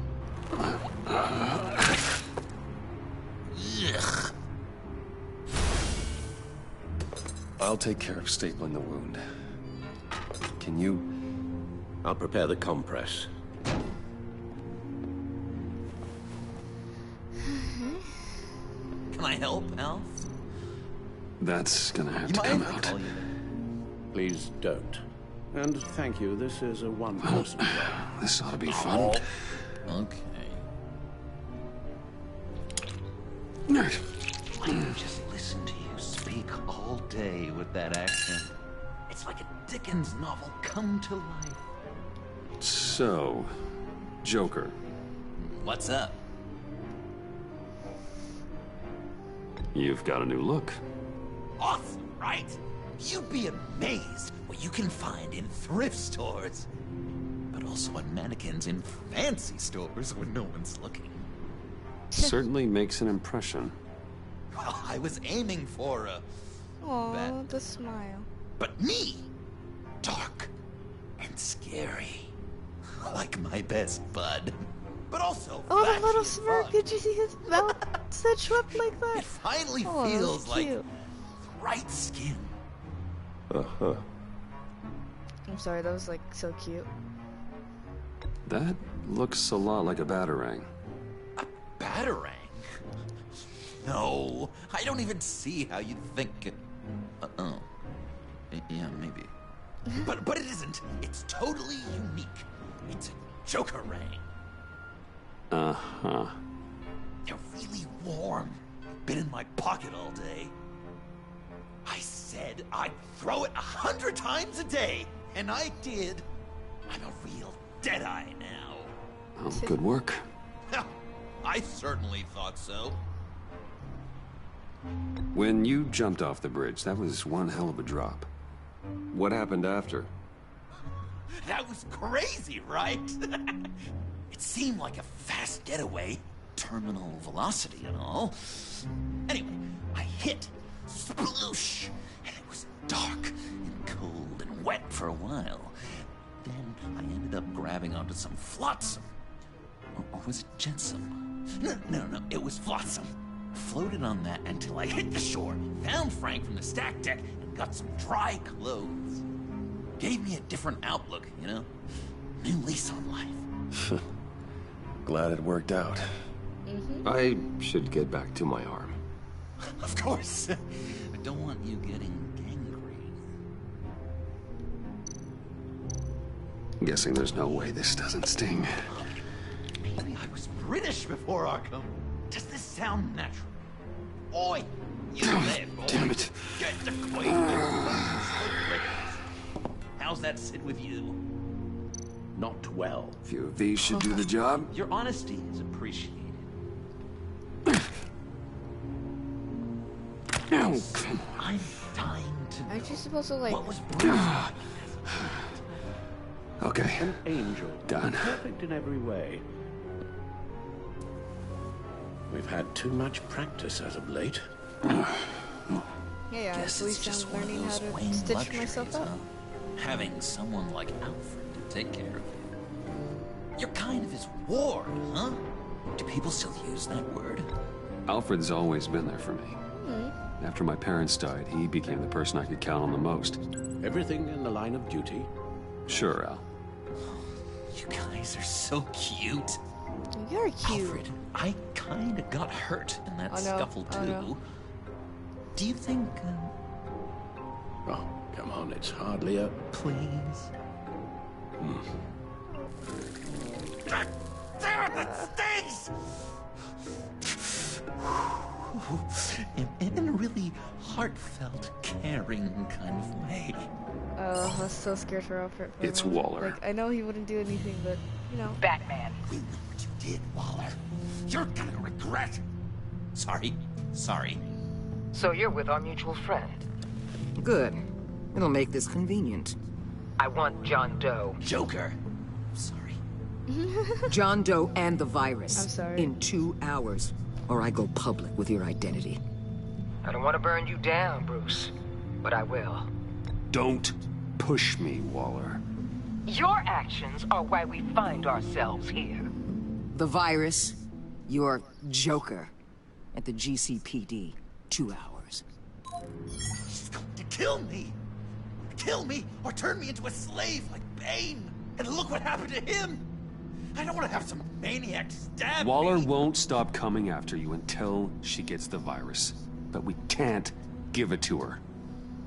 Ugh. I'll take care of stapling the wound. Can you? I'll prepare the compress. Can I help, Alf? That's gonna have You to come mind if I out. call you? Please don't. And thank you, this is a one-person job. This ought to be fun. Okay. I can just listen to you speak all day with that accent. It's like a Dickens novel come to life. So, Joker, What's up? you've got a new look. Awesome, right? You'd be amazed what you can find in thrift stores. But also on mannequins in fancy stores when no one's looking. Certainly makes an impression. Well, I was aiming for a... Aw, the smile. But me! Dark and scary. Like my best bud. But also Oh, the flashy little and smirk! fun. Did you see his mouth stitched up like that? It finally Oh, that was feels like cute. right skin. Uh-huh. I'm sorry, that was like so cute. That looks a lot like a Batarang. Batarang? No, I don't even see how you'd think. Oh, yeah, maybe. but it isn't. It's totally unique. It's a Joker-rang. Uh-huh. They're really warm. Been in my pocket all day. I said I'd throw it 100 times a day, and I did. I'm a real Deadeye now. Well, good work. I certainly thought so. When you jumped off the bridge, that was one hell of a drop. What happened after? That was crazy, right? It seemed like a fast getaway, terminal velocity and all. Anyway, I hit, sploosh, and it was dark and cold and wet for a while. Then I ended up grabbing onto some flotsam. Or was it jetsam? No, it was flotsam. Floated on that until I hit the shore, found Frank from the stack deck, and got some dry clothes. Gave me a different outlook, you know? New lease on life. Glad it worked out. I should get back to my arm. Of course. I don't want you getting gangrene. Guessing there's no way this doesn't sting. Maybe I was British before Arkham. Does this sound natural? Oi! You there, boy. Damn it. Get the How's that sit with you? Not well. A few of these should do the job. Your honesty is appreciated. Oh, come on. I'm dying to know. Aren't you supposed to like? What was Okay. An angel. Done. Perfect in every way. We've had too much practice as of late. Yeah, Guess at it's least just I'm one of learning how those to Wayne stitch luxuries, myself up. huh? Having someone like Alfred to take care of you. You're kind of his ward, huh? Do people still use that word? Alfred's always been there for me. Hmm. After my parents died, he became the person I could count on the most. Everything in the line of duty? Sure, Al. You guys are so cute. You're cute. Alfred, I kind of got hurt in that Oh, no. scuffle too. Oh, no. Do you think? Oh, come on, it's hardly a... Please. Damn it, that stings! In a really heartfelt, caring kind of way. Oh, I was so scared for Alfred. for a It's moment. Waller. Like, I know he wouldn't do anything, but you know. Batman. We know what you did, Waller. You're gonna regret. Sorry. So you're with our mutual friend. Good. It'll make this convenient. I want John Doe. Joker. Sorry. John Doe and the virus. I'm sorry. In 2 hours, or I go public with your identity. I don't want to burn you down, Bruce, but I will. Don't push me, Waller. Your actions are why we find ourselves here. The virus, your Joker, at the GCPD, 2 hours. She's going to kill me. Kill me or turn me into a slave like Bane. And look what happened to him. I don't want to have some maniac stab Waller me. won't stop coming after you until she gets the virus. But we can't give it to her.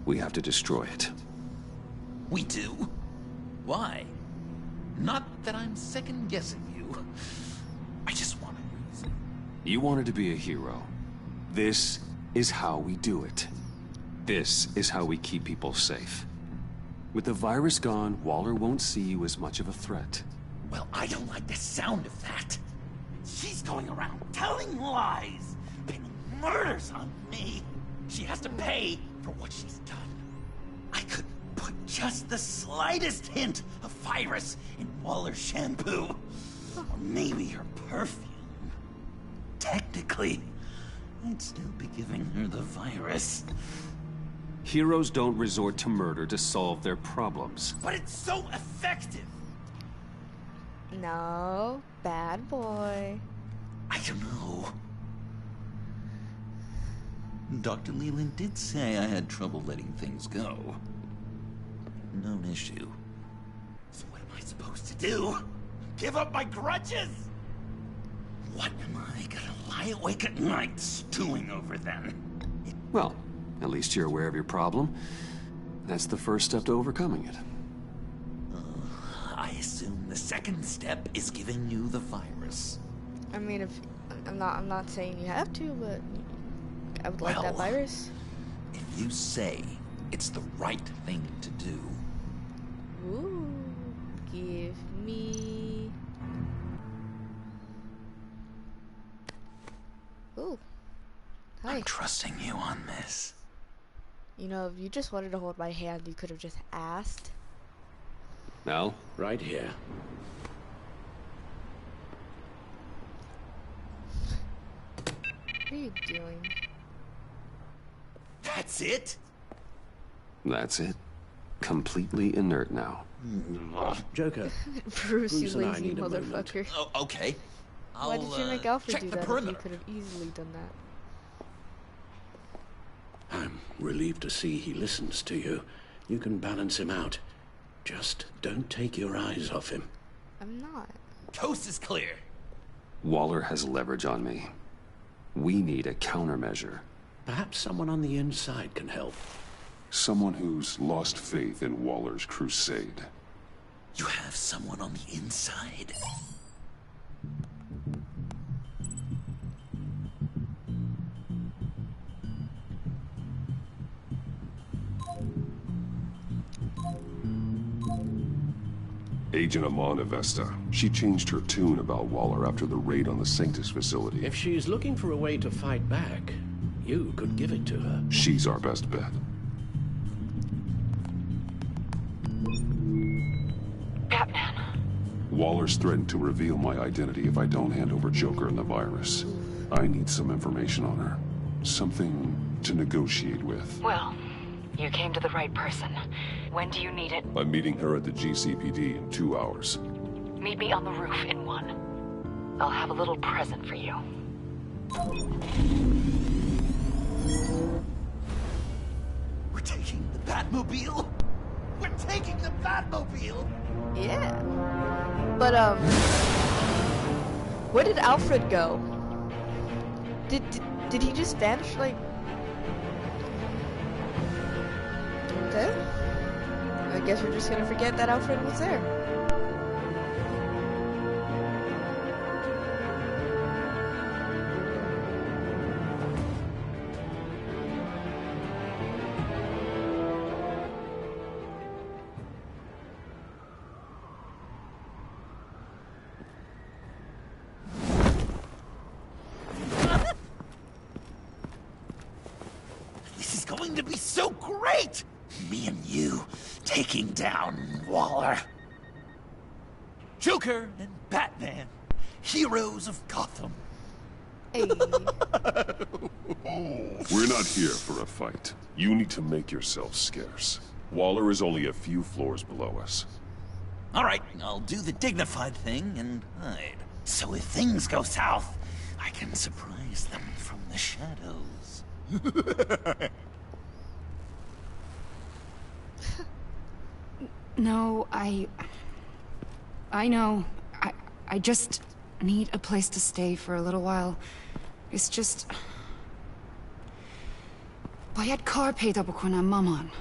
We have to destroy it. We do? Why? Not that I'm second-guessing you. I just want a reason. You wanted to be a hero. This is how we do it. This is how we keep people safe. With the virus gone, Waller won't see you as much of a threat. Well, I don't like the sound of that. She's going around telling lies, pinning murders on me. She has to pay for what she's done. I could put just the slightest hint of virus in Waller's shampoo. Or maybe her perfume. Technically, I'd still be giving her the virus. Heroes don't resort to murder to solve their problems. But it's so effective! No, bad boy. I don't know. Dr. Leland did say I had trouble letting things go. Known issue. So what am I supposed to do? Give up my grudges? What am I gonna lie awake at night stewing over then? Well, at least you're aware of your problem. That's the first step to overcoming it. I assume the second step is giving you the virus. I mean, if I'm not saying you have to, but I would like that Well, virus. If you say it's the right thing to do, Ooh, give me. Ooh, hi. I'm trusting you on this. You know, if you just wanted to hold my hand, you could have just asked. Al? Right here. What are you doing? That's it? That's it. Completely inert now. Joker. Bruce, you and I lazy need a moment. motherfucker. Oh, okay. Why did you make Alfred check do the that? If perimeter. you could have easily done that. I'm relieved to see he listens to you. You can balance him out. Just don't take your eyes off him. I'm not. Coast is clear. Waller has leverage on me. We need a countermeasure. Perhaps someone on the inside can help. Someone who's lost faith in Waller's crusade. You have someone on the inside. Agent Amanda Vesta. She changed her tune about Waller after the raid on the Sanctus facility. If she's looking for a way to fight back, you could give it to her. She's our best bet. Batman. Waller's threatened to reveal my identity if I don't hand over Joker and the virus. I need some information on her. Something to negotiate with. Well, you came to the right person. When do you need it? I'm meeting her at the GCPD in 2 hours. Meet me on the roof in 1. I'll have a little present for you. We're taking the Batmobile? We're taking the Batmobile? Yeah. But, where did Alfred go? Did he just vanish, like... Okay. I guess we're just gonna forget that Alfred was there. This is going to be so great! Me and you taking down Waller. Joker and Batman, heroes of Gotham. Hey. We're not here for a fight. You need to make yourself scarce. Waller is only a few floors below us. All right, I'll do the dignified thing and hide. So if things go south, I can surprise them from the shadows. No, I know. I just need a place to stay for a little while. It's just... Bayad kar peyda bukonam maman.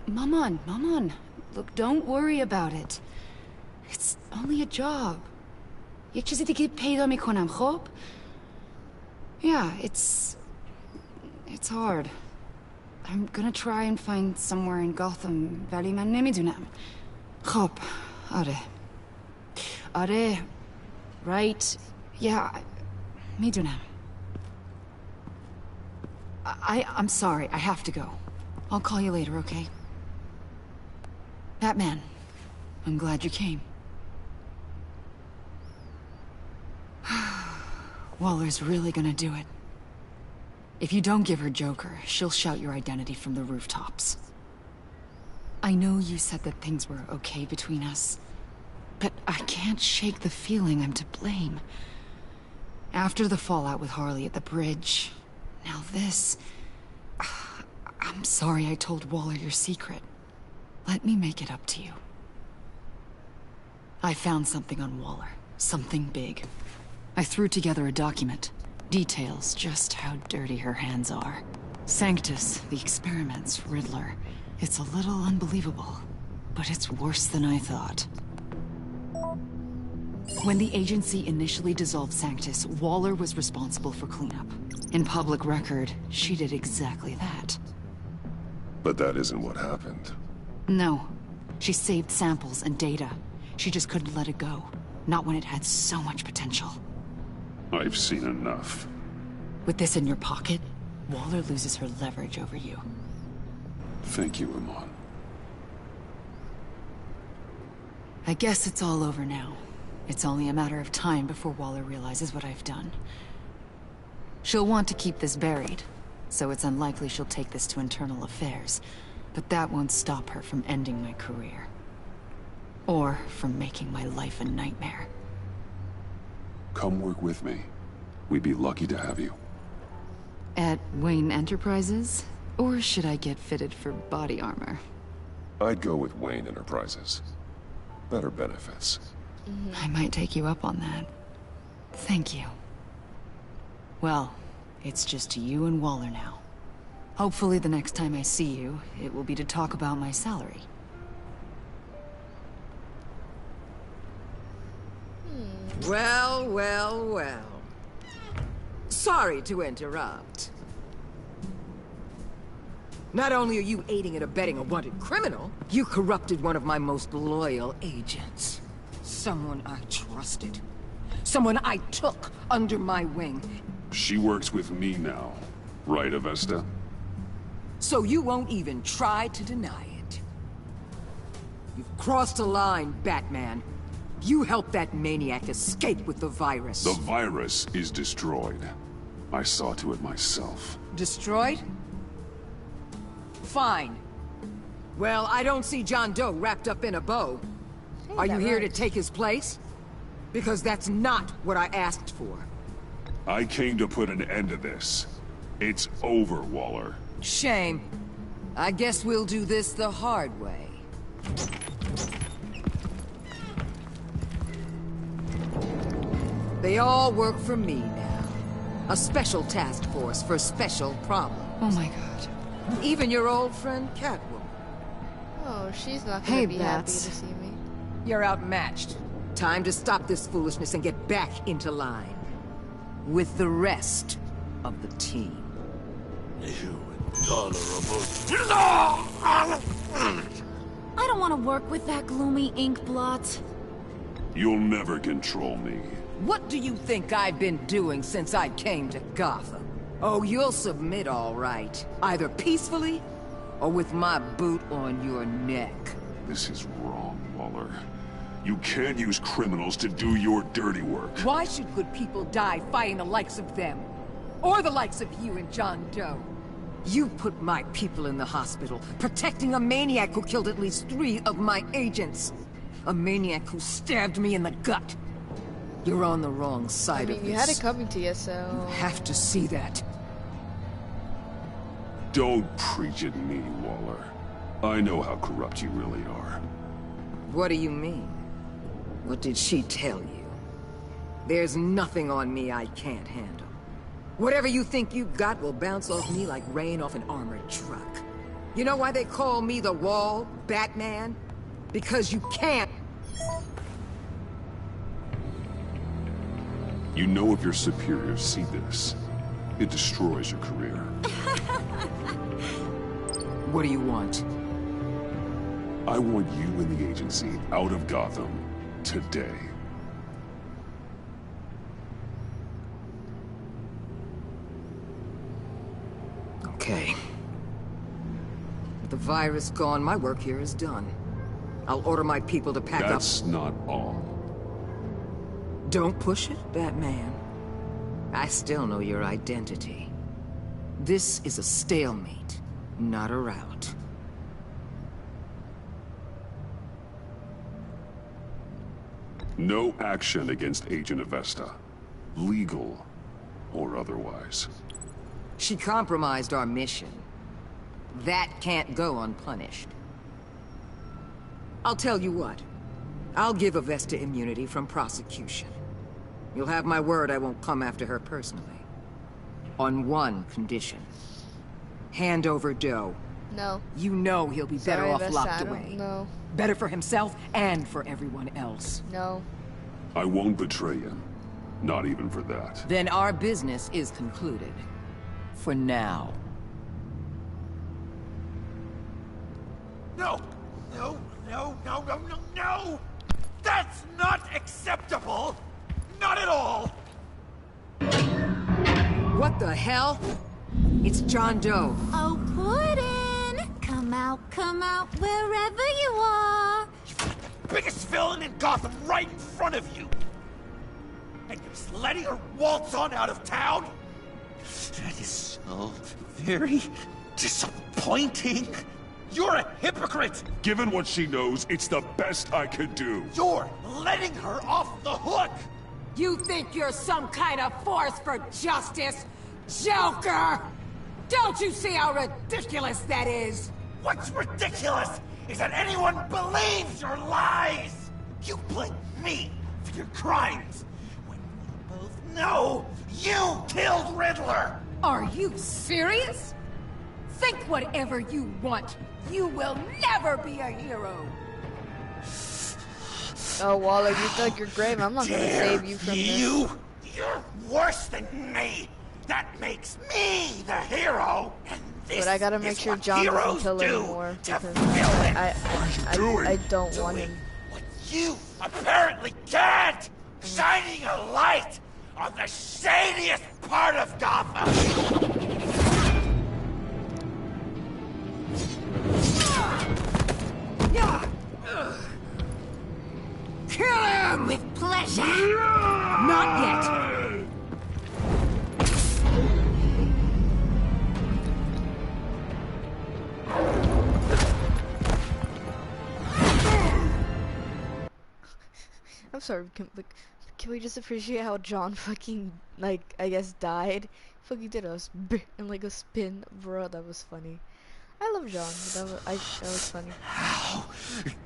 Maman. Look, don't worry about it. It's only a job. Yek chizi dike peyda mikonam, khob? Yeah, it's hard. I'm gonna try and find somewhere in Gotham, ولی من نمیدونم. خب, آره, right, yeah, میدونم. I'm sorry, I have to go. I'll call you later, okay? Batman, I'm glad you came. Waller's really gonna do it. If you don't give her Joker, she'll shout your identity from the rooftops. I know you said that things were okay between us, but I can't shake the feeling I'm to blame. After the fallout with Harley at the bridge, now this... I'm sorry I told Waller your secret. Let me make it up to you. I found something on Waller. Something big. I threw together a document. Details just how dirty her hands are. Sanctus, the experiments, Riddler. It's a little unbelievable, but it's worse than I thought. When the agency initially dissolved Sanctus, Waller was responsible for cleanup. In public record, she did exactly that. But that isn't what happened. No. She saved samples and data. She just couldn't let it go. Not when it had so much potential. I've seen enough. With this in your pocket, Waller loses her leverage over you. Thank you, Iman. I guess it's all over now. It's only a matter of time before Waller realizes what I've done. She'll want to keep this buried, so it's unlikely she'll take this to internal affairs. But that won't stop her from ending my career. Or from making my life a nightmare. Come work with me. We'd be lucky to have you. At Wayne Enterprises? Or should I get fitted for body armor? I'd go with Wayne Enterprises. Better benefits. I might take you up on that. Thank you. Well, it's just you and Waller now. Hopefully the next time I see you, it will be to talk about my salary. Well. Sorry to interrupt. Not only are you aiding and abetting a wanted criminal, you corrupted one of my most loyal agents. someone I trusted. Someone I took under my wing. She works with me now, right, Avesta? So you won't even try to deny it. You've crossed a line, Batman. You helped that maniac escape with the virus. The virus is destroyed. I saw to it myself. Destroyed? Fine. Well, I don't see John Doe wrapped up in a bow. Are you here to take his place? Because that's not what I asked for. I came to put an end to this. It's over, Waller. Shame. I guess we'll do this the hard way. They all work for me now. A special task force for special problems. Oh my god. Even your old friend Catwoman. Oh, she's not gonna be happy to see me. You're outmatched. Time to stop this foolishness and get back into line. With the rest of the team. You intolerable... I don't want to work with that gloomy inkblot. You'll never control me. What do you think I've been doing since I came to Gotham? Oh, you'll submit all right. Either peacefully, or with my boot on your neck. This is wrong, Waller. You can't use criminals to do your dirty work. Why should good people die fighting the likes of them? Or the likes of you and John Doe? You put my people in the hospital, protecting a maniac who killed at least 3 of my agents. A maniac who stabbed me in the gut. You're on the wrong side of this. You had it coming to you, so... You have to see that. Don't preach at me, Waller. I know how corrupt you really are. What do you mean? What did she tell you? There's nothing on me I can't handle. Whatever you think you got will bounce off me like rain off an armored truck. You know why they call me the Wall, Batman? Because you can't. You know if your superiors see this, it destroys your career. What do you want? I want you and the agency out of Gotham today. Okay. With the virus gone, my work here is done. I'll order my people to pack up. That's not all. Don't push it, Batman. I still know your identity. This is a stalemate, not a rout. No action against Agent Avesta. Legal or otherwise. She compromised our mission. That can't go unpunished. I'll tell you what. I'll give Avesta immunity from prosecution. You'll have my word I won't come after her personally. On one condition. Hand over Doe. No. You know he'll be better off Avesta, locked away. No. Better for himself and for everyone else. No. I won't betray him. Not even for that. Then our business is concluded. For now. No! No, no, no, no, no, no! That's not acceptable! Not at all! What the hell? It's John Doe. Oh, Puddin'! Come out, wherever you are! Biggest villain in Gotham right in front of you! And you're just letting her waltz on out of town? That is so very disappointing. You're a hypocrite! Given what she knows, it's the best I could do. You're letting her off the hook! You think you're some kind of force for justice? Joker! Don't you see how ridiculous that is? What's ridiculous is that anyone believes your lies! You blame me for your crimes, when we both know you killed Riddler! Are you serious? Think whatever you want. You will never be a hero. Oh, Waller, you dug your grave. I'm not gonna save you from this. You're worse than me! That makes me the hero! And this But I gotta make sure John doesn't kill anymore, because I don't want him. What you apparently can't! Shining a light on the shadiest part of Gotham! Kill him! With pleasure! Not yet! I'm sorry, can we just appreciate how John fucking, like, I guess died? Fucking did a spin, bro, that was funny. I love John, that was funny. How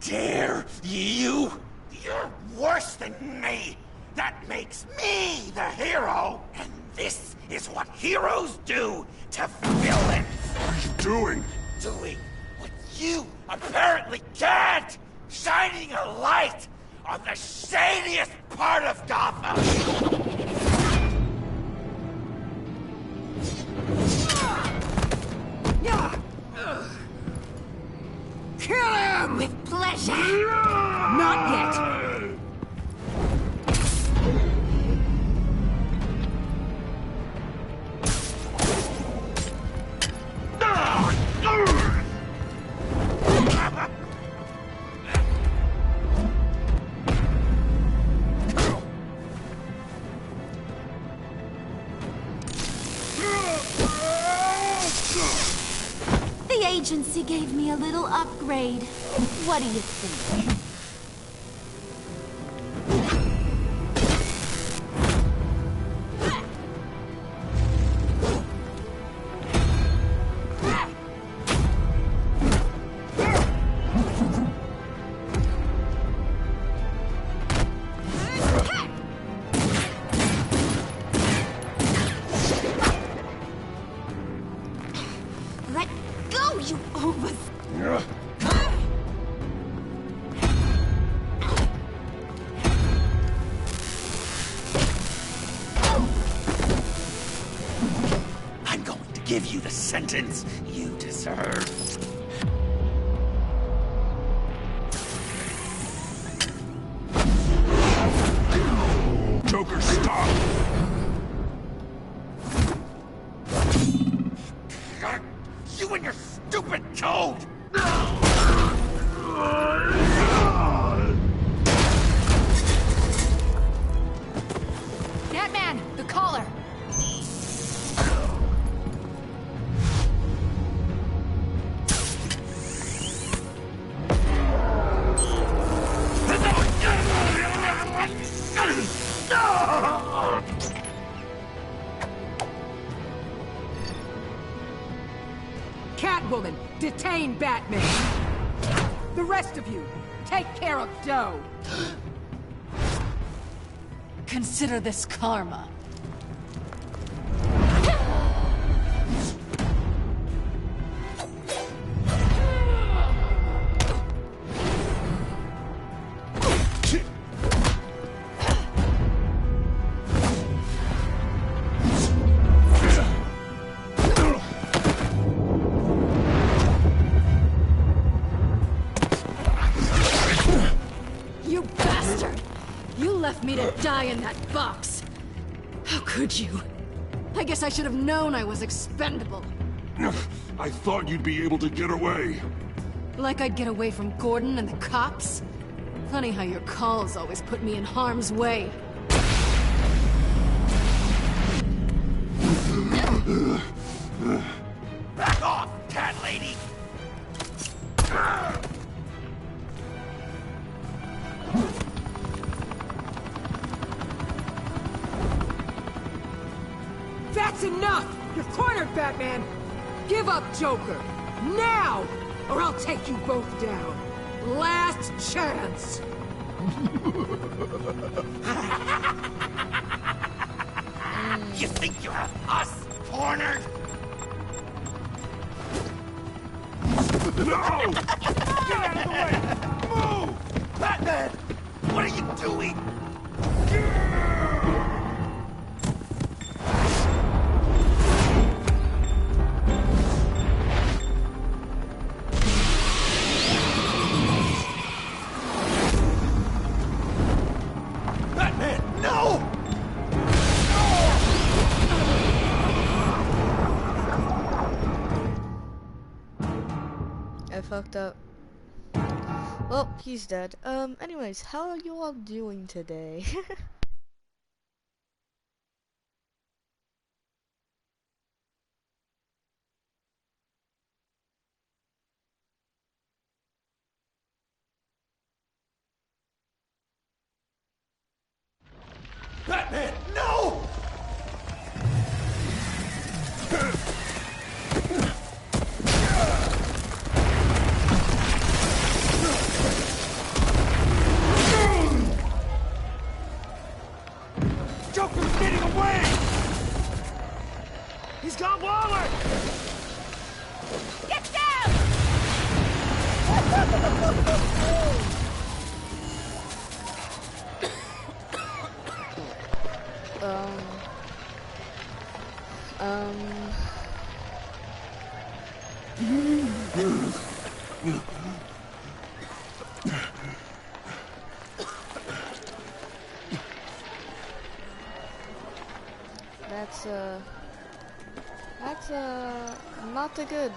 dare you? You're worse than me! That makes me the hero! And this is what heroes do to villains! What are you doing? Doing what you apparently can't! Shining a light on the shadiest part of Gotham! Kill him! With pleasure! Not yet! The agency gave me a little upgrade. What do you think? Let go, you over... I'm going to give you the sentence you deserve. Joker, stop! You and your stupid code! Batman, the collar! Catwoman, detain Batman! The rest of you, take care of Doe! Consider this karma. You bastard! You left me to die in that box. How could you? I guess I should have known I was expendable. I thought you'd be able to get away. Like I'd get away from Gordon and the cops? Funny how your calls always put me in harm's way. Back off, cat lady! That's enough! You're cornered, Batman! Give up Joker! Now! Or I'll take you both down. Last chance! You think you have us cornered? No! Get out of the way! Move! Batman! What are you doing? I fucked up. Well, he's dead. Anyways, how are you all doing today? Batman, no! Joker's getting away! He's got Waller! Get down! That's not a good.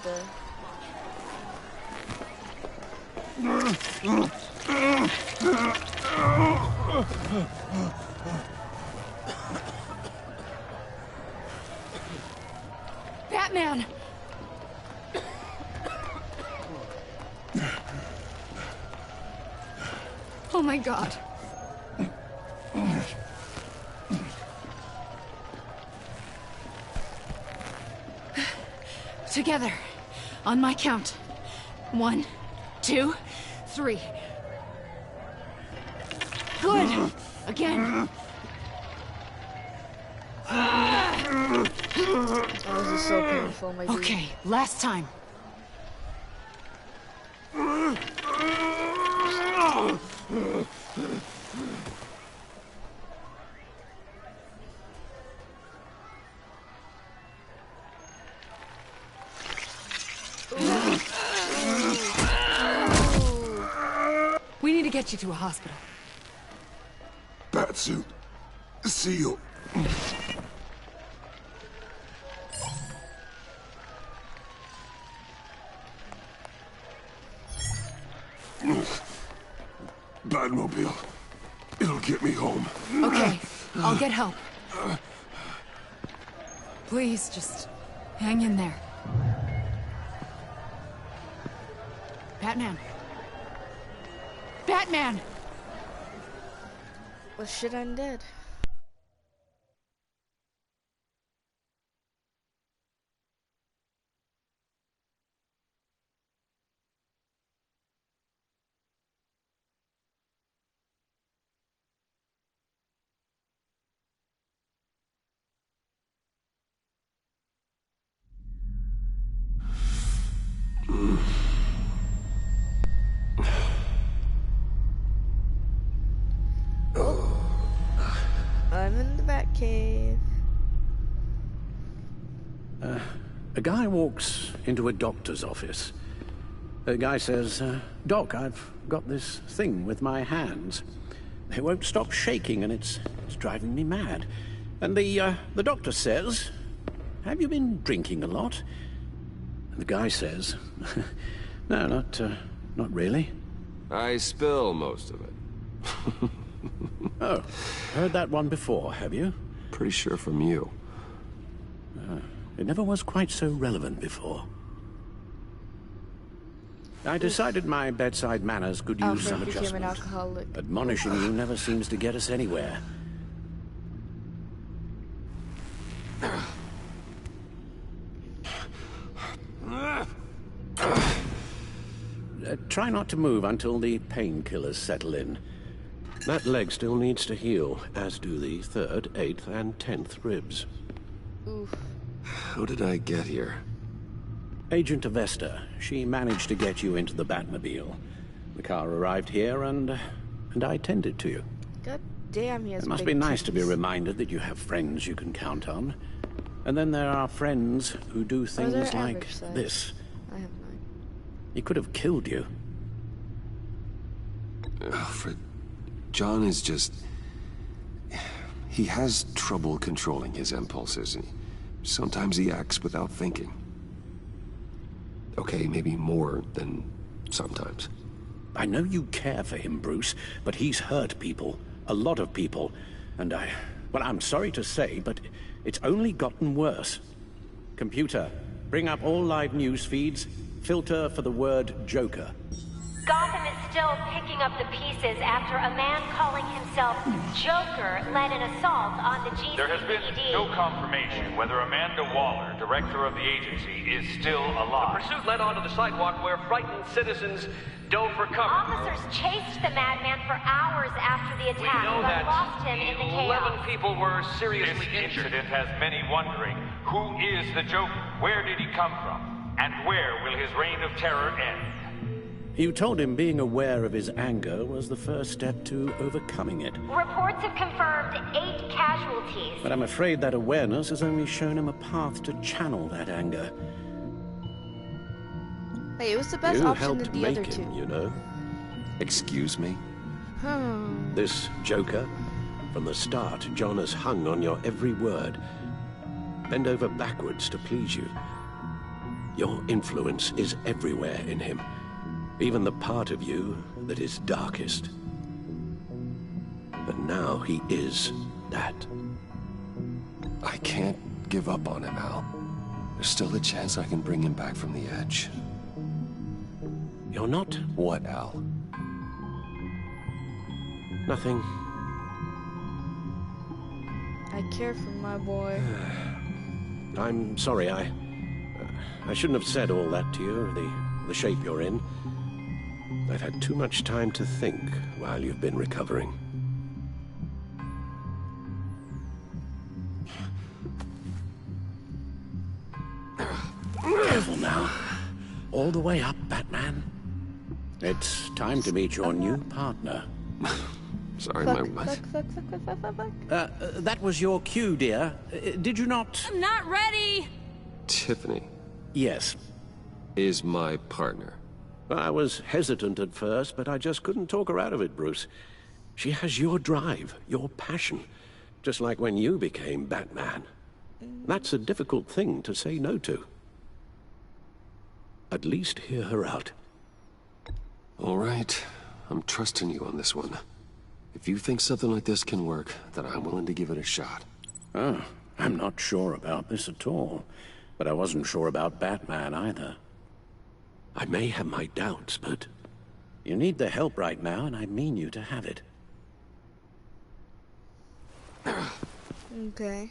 Batman! Oh my God. Together, on my count. 1, 2, 3. Good. Again. Oh, this is so painful, my dude. Okay, last time. We need to get you to a hospital. Batsuit. Seal. Batmobile. It'll get me home. Okay, I'll get help. Please, just hang in there. Batman. Batman! Well, shit, I'm dead. I'm in the Batcave. A guy walks into a doctor's office. The guy says, Doc, I've got this thing with my hands. They won't stop shaking and it's driving me mad. And the doctor says, have you been drinking a lot? And the guy says, no, not really. I spill most of it. Oh, heard that one before, have you? Pretty sure from you. It never was quite so relevant before. I decided my bedside manners could use some Alfred became an adjustment. alcoholic. Admonishing you never seems to get us anywhere. Try not to move until the painkillers settle in. That leg still needs to heal, as do the 3rd, 8th, and 10th ribs. Oof. How did I get here? Agent Avesta, she managed to get you into the Batmobile. The car arrived here, and I tended to you. God damn, he has It must big be nice to be titties. reminded that you have friends you can count on. And then there are friends who do things they're like average size. this. I have mine. He could have killed you. Alfred, John is just... He has trouble controlling his impulses. Sometimes he acts without thinking. Okay, maybe more than sometimes. I know you care for him, Bruce, but he's hurt people. A lot of people. And well, I'm sorry to say, but it's only gotten worse. Computer, bring up all live news feeds. Filter for the word Joker. Gotham is still picking up the pieces after a man calling himself Joker led an assault on the GCPD. There has been no confirmation whether Amanda Waller, director of the agency, is still alive. The pursuit led onto the sidewalk where frightened citizens dove for cover. Officers chased the madman for hours after the attack, We know but that lost him in the chaos. 11 people were seriously This injured. incident has many wondering, who is the Joker? Where did he come from? And where will his reign of terror end? You told him being aware of his anger was the first step to overcoming it. Reports have confirmed 8 casualties. But I'm afraid that awareness has only shown him a path to channel that anger. Hey, it was the best You option helped than the make other two. him, you know. Excuse me? This Joker, from the start, John has hung on your every word. Bend over backwards to please you. Your influence is everywhere in him. Even the part of you that is darkest. And now he is that. I can't give up on him, Al. There's still a chance I can bring him back from the edge. You're not? What, Al? Nothing. I care for my boy. I'm sorry, I shouldn't have said all that to you, the shape you're in. I've had too much time to think while you've been recovering. Careful now. All the way up, Batman. It's time to meet your new partner. Sorry, Fuck, my what? fuck. That was your cue, dear. Did you not? I'm not ready! Tiffany Yes. is my partner. I was hesitant at first, but I just couldn't talk her out of it, Bruce. She has your drive, your passion, just like when you became Batman. That's a difficult thing to say no to. At least hear her out. All right, I'm trusting you on this one. If you think something like this can work, then I'm willing to give it a shot. Oh, I'm not sure about this at all. But I wasn't sure about Batman either. I may have my doubts, but you need the help right now, and I mean you to have it. Okay.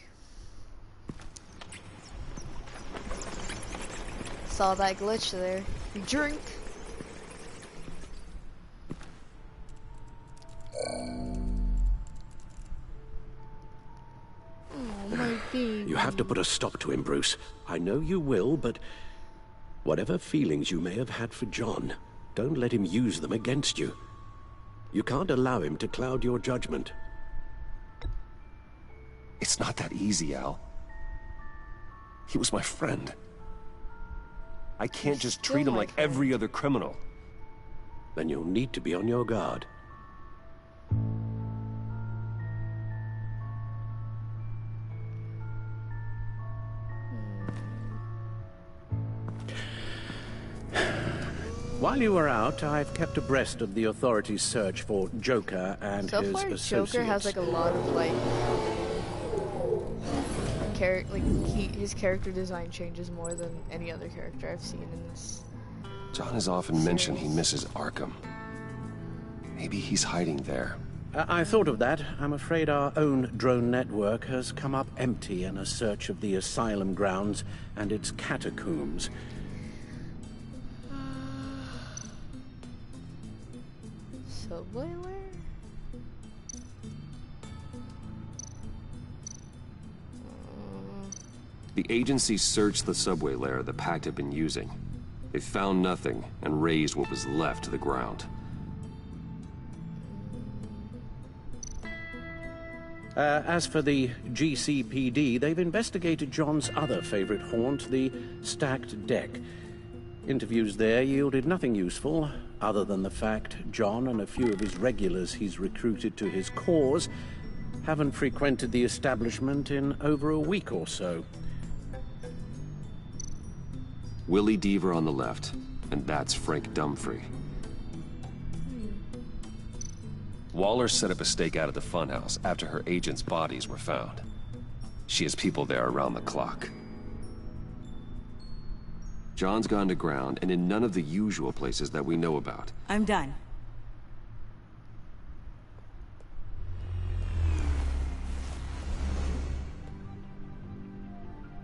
Saw that glitch there. You drink. Oh, my baby. You have to put a stop to him, Bruce. I know you will, but whatever feelings you may have had for John, don't let him use them against you. You can't allow him to cloud your judgment. It's not that easy, Al. He was my friend. I can't just treat him like every other criminal. Then you'll need to be on your guard. While you were out, I've kept abreast of the authorities' search for Joker and So his far, associates. Joker has like a lot of like, his character design changes more than any other character I've seen in this. John has often mentioned he misses Arkham. Maybe he's hiding there. I thought of that. I'm afraid our own drone network has come up empty in a search of the asylum grounds and its catacombs. Subway lair? The agency searched the subway lair the Pact had been using. They found nothing and razed what was left to the ground. As for the GCPD, they've investigated John's other favorite haunt, the stacked deck. Interviews there yielded nothing useful, other than the fact John and a few of his regulars he's recruited to his cause haven't frequented the establishment in over a week or so. Willie Deaver on the left, and that's Frank Dumfrey. Waller set up a stakeout at the funhouse after her agents' bodies were found. She has people there around the clock. John's gone to ground, and in none of the usual places that we know about. I'm done.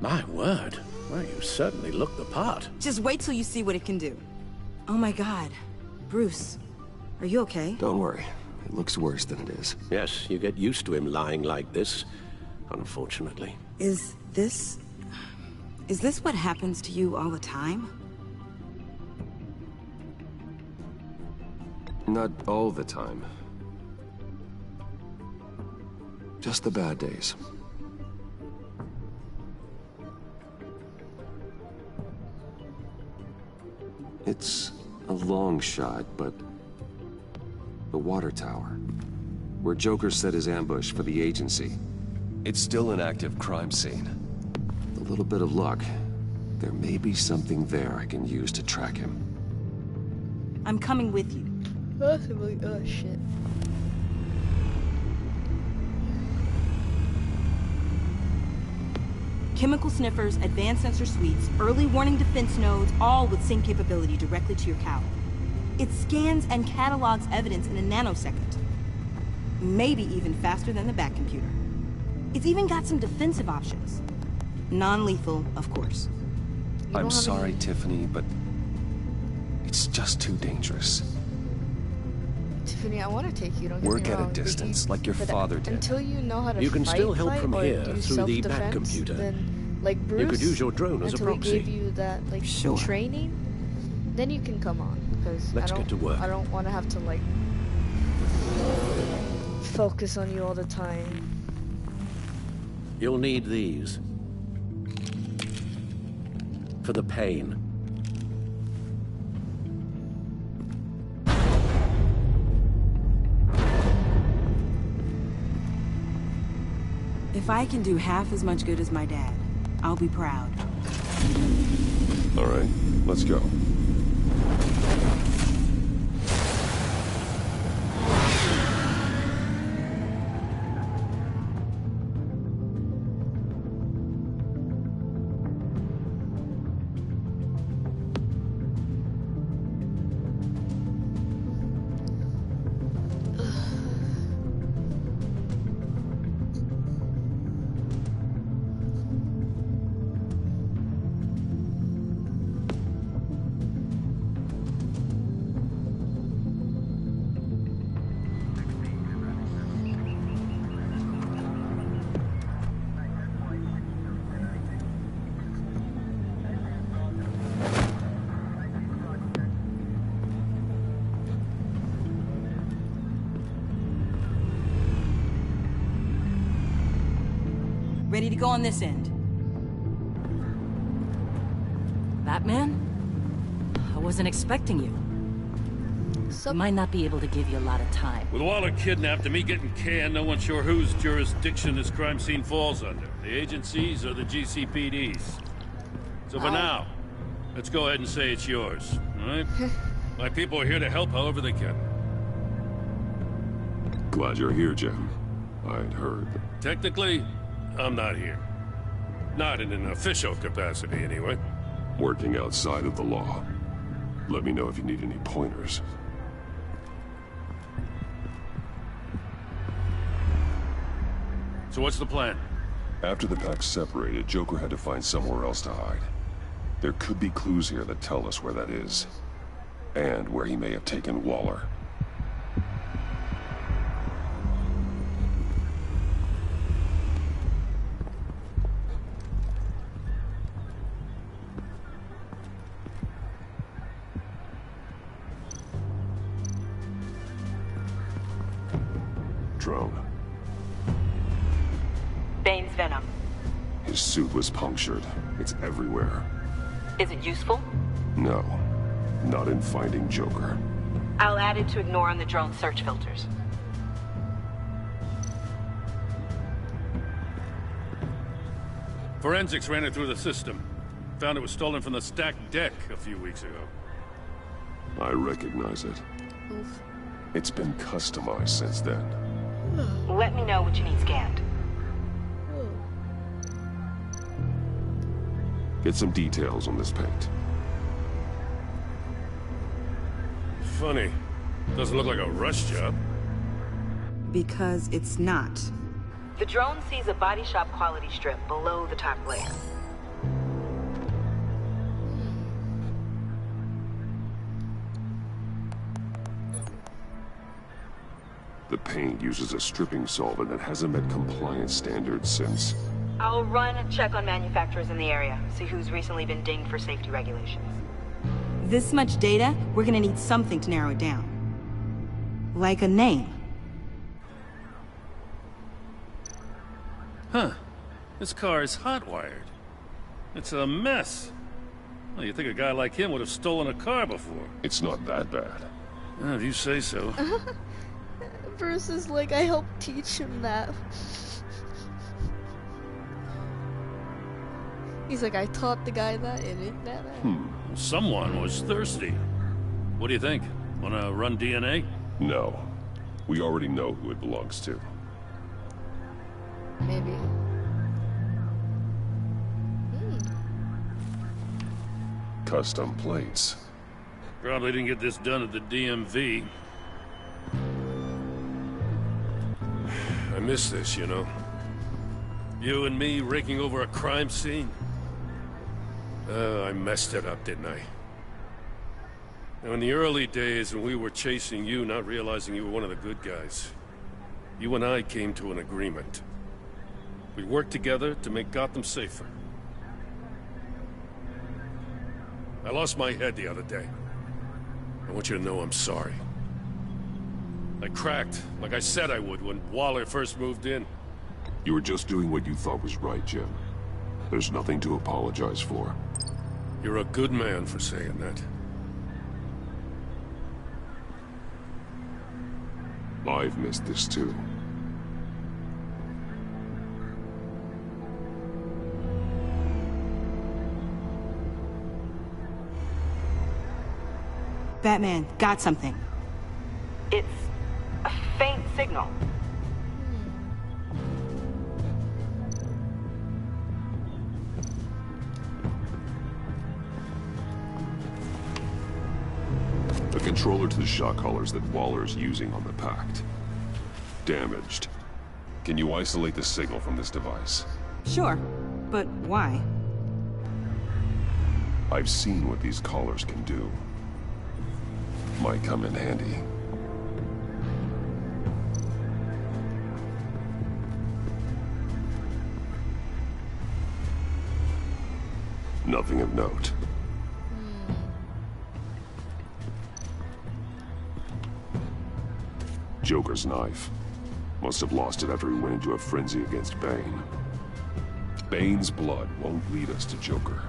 My word. Well, you certainly look the part. Just wait till you see what it can do. Oh my God. Bruce, are you okay? Don't worry. It looks worse than it is. Yes, you get used to him lying like this, unfortunately. Is this what happens to you all the time? Not all the time. Just the bad days. It's a long shot, but the water tower, where Joker set his ambush for the agency, it's still an active crime scene. With a little bit of luck, there may be something there I can use to track him. I'm coming with you. Possibly. Oh shit. Chemical sniffers, advanced sensor suites, early warning defense nodes, all with sync capability directly to your cowl. It scans and catalogs evidence in a nanosecond. Maybe even faster than the Batcomputer. It's even got some defensive options. Non-lethal, of course. I'm sorry, Tiffany, but it's just too dangerous. Tiffany, I want to take you. Don't get Work me at wrong, a distance, like your but father did. Until you know how to You can still help fight from or here do through the self-defense, Batcomputer. then, like Bruce, You could use your drone as a until proxy. we gave you that like training, then you can come on. Because Let's get to work. I don't want to have to like focus on you all the time. You'll need these. For the pain. If I can do half as much good as my dad, I'll be proud. All right, let's go. Ready to go on this end. Batman? I wasn't expecting you. I might not be able to give you a lot of time. With Waller kidnapped and me getting canned, no one's sure whose jurisdiction this crime scene falls under. The agencies or the GCPD's. So for now, let's go ahead and say it's yours, all right? My people are here to help however they can. Glad you're here, Jim. I'd heard. Technically, I'm not here. Not in an official capacity, anyway. Working outside of the law. Let me know if you need any pointers. So what's the plan? After the pack separated, Joker had to find somewhere else to hide. There could be clues here that tell us where that is. And where he may have taken Waller. Drone. Bane's venom. His suit was punctured. It's everywhere. Is it useful? No. Not in finding Joker. I'll add it to ignore on the drone search filters. Forensics ran it through the system. Found it was stolen from the stacked deck a few weeks ago. I recognize it. Oof. It's been customized since then. Let me know what you need scanned. Get some details on this paint. Funny. Doesn't look like a rush job. Because it's not. The drone sees a body shop quality strip below the top layer. The paint uses a stripping solvent that hasn't met compliance standards since... I'll run a check on manufacturers in the area, see who's recently been dinged for safety regulations. This much data, we're gonna need something to narrow it down. Like a name. Huh. This car is hot-wired. It's a mess. Well, you'd think a guy like him would have stolen a car before. It's not that bad. If you say so. Bruce is like, I helped teach him that. He's like, I taught the guy that, it ain't that bad. Someone was thirsty. What do you think? Wanna run DNA? No. We already know who it belongs to. Maybe. Custom plates. Probably didn't get this done at the DMV. I miss this, you know. You and me raking over a crime scene? I messed it up, didn't I? Now, in the early days when we were chasing you, not realizing you were one of the good guys, you and I came to an agreement. We worked together to make Gotham safer. I lost my head the other day. I want you to know I'm sorry. I cracked, like I said I would when Waller first moved in. You were just doing what you thought was right, Jim. There's nothing to apologize for. You're a good man for saying that. I've missed this too. Batman, got something. It's a faint signal. A controller to the shock collars that Waller's using on the Pact. Damaged. Can you isolate the signal from this device? Sure, but why? I've seen what these collars can do. Might come in handy. Nothing of note. Joker's knife. Must have lost it after he went into a frenzy against Bane. Bane's blood won't lead us to Joker.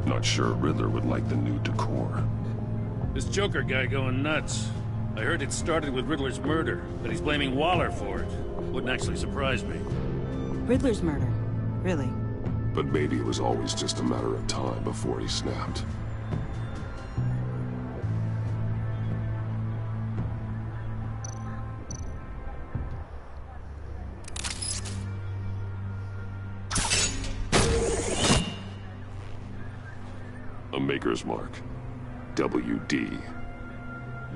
Not sure Riddler would like the new decor. This Joker guy going nuts. I heard it started with Riddler's murder, but he's blaming Waller for it. Wouldn't actually surprise me. Riddler's murder? Really? But maybe it was always just a matter of time before he snapped. A Maker's Mark. WD.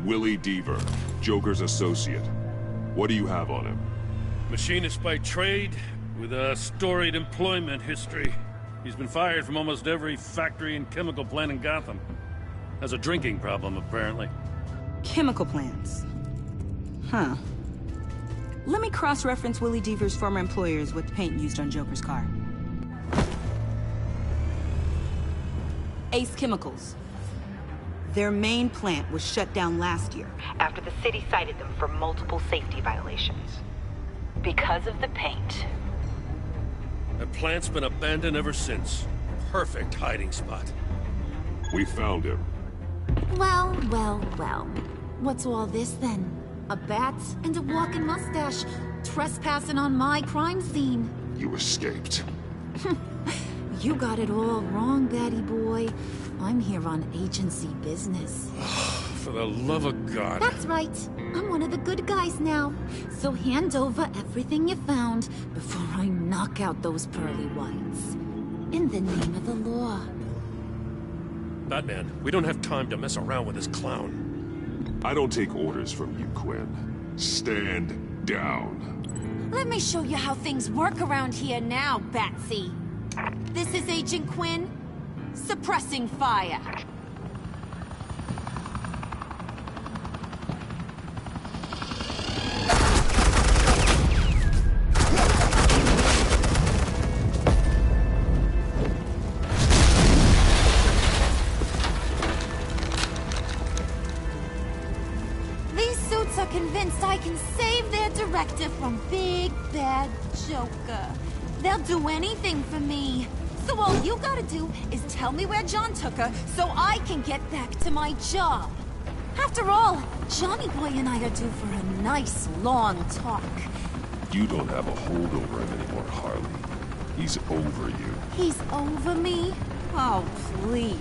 Willie Deaver, Joker's associate. What do you have on him? Machinist by trade, with a storied employment history. He's been fired from almost every factory and chemical plant in Gotham. Has a drinking problem, apparently. Chemical plants. Huh. Let me cross-reference Willie Deaver's former employers with the paint used on Joker's car. Ace Chemicals. Their main plant was shut down last year. After the city cited them for multiple safety violations. Because of the paint. That plant's been abandoned ever since. perfect hiding spot. We found him. Well, well, well. What's all this then? A bat and a walking mustache, trespassing on my crime scene. You escaped. You got it all wrong, Batty boy. I'm here on agency business. For the love of God. That's right. I'm one of the good guys now. So hand over everything you found before I knock out those pearly whites. In the name of the law. Batman, we don't have time to mess around with this clown. I don't take orders from you, Quinn. Stand down. Let me show you how things work around here now, Batsy. This is Agent Quinn, suppressing fire. These suits are convinced I can save their director from Big Bad Joker. They'll do anything for me. So all you gotta do is tell me where John took her so I can get back to my job. After all, Johnny Boy and I are due for a nice long talk. You don't have a hold over him anymore, Harley. He's over you. He's over me? Oh, please.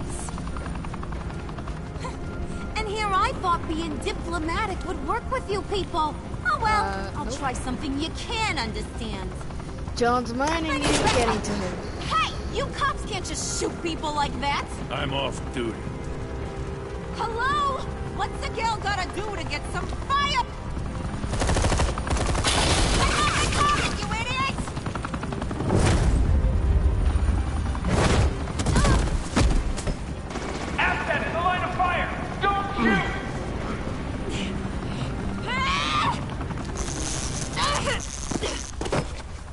And here I thought being diplomatic would work with you people. Oh well, I'll try something you can understand. John's mining is getting to him. Hey! You cops can't just shoot people like that! I'm off duty. Hello? What's a girl gotta do to get some fire? You idiot! Asset in the line of fire! Don't shoot!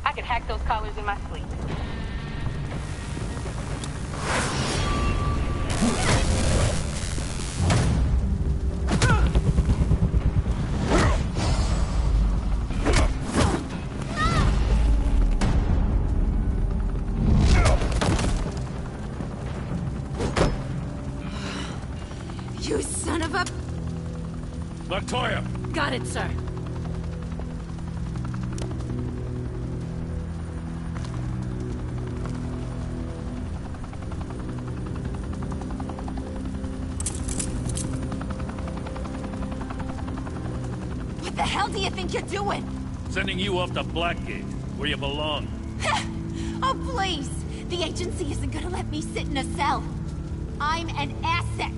I can hack those collars in my sleep. You son of a... Latoya! Got it, sir. What the hell do you think you're doing? Sending you off to Blackgate, where you belong. Oh, please! The agency isn't gonna let me sit in a cell. I'm an asset.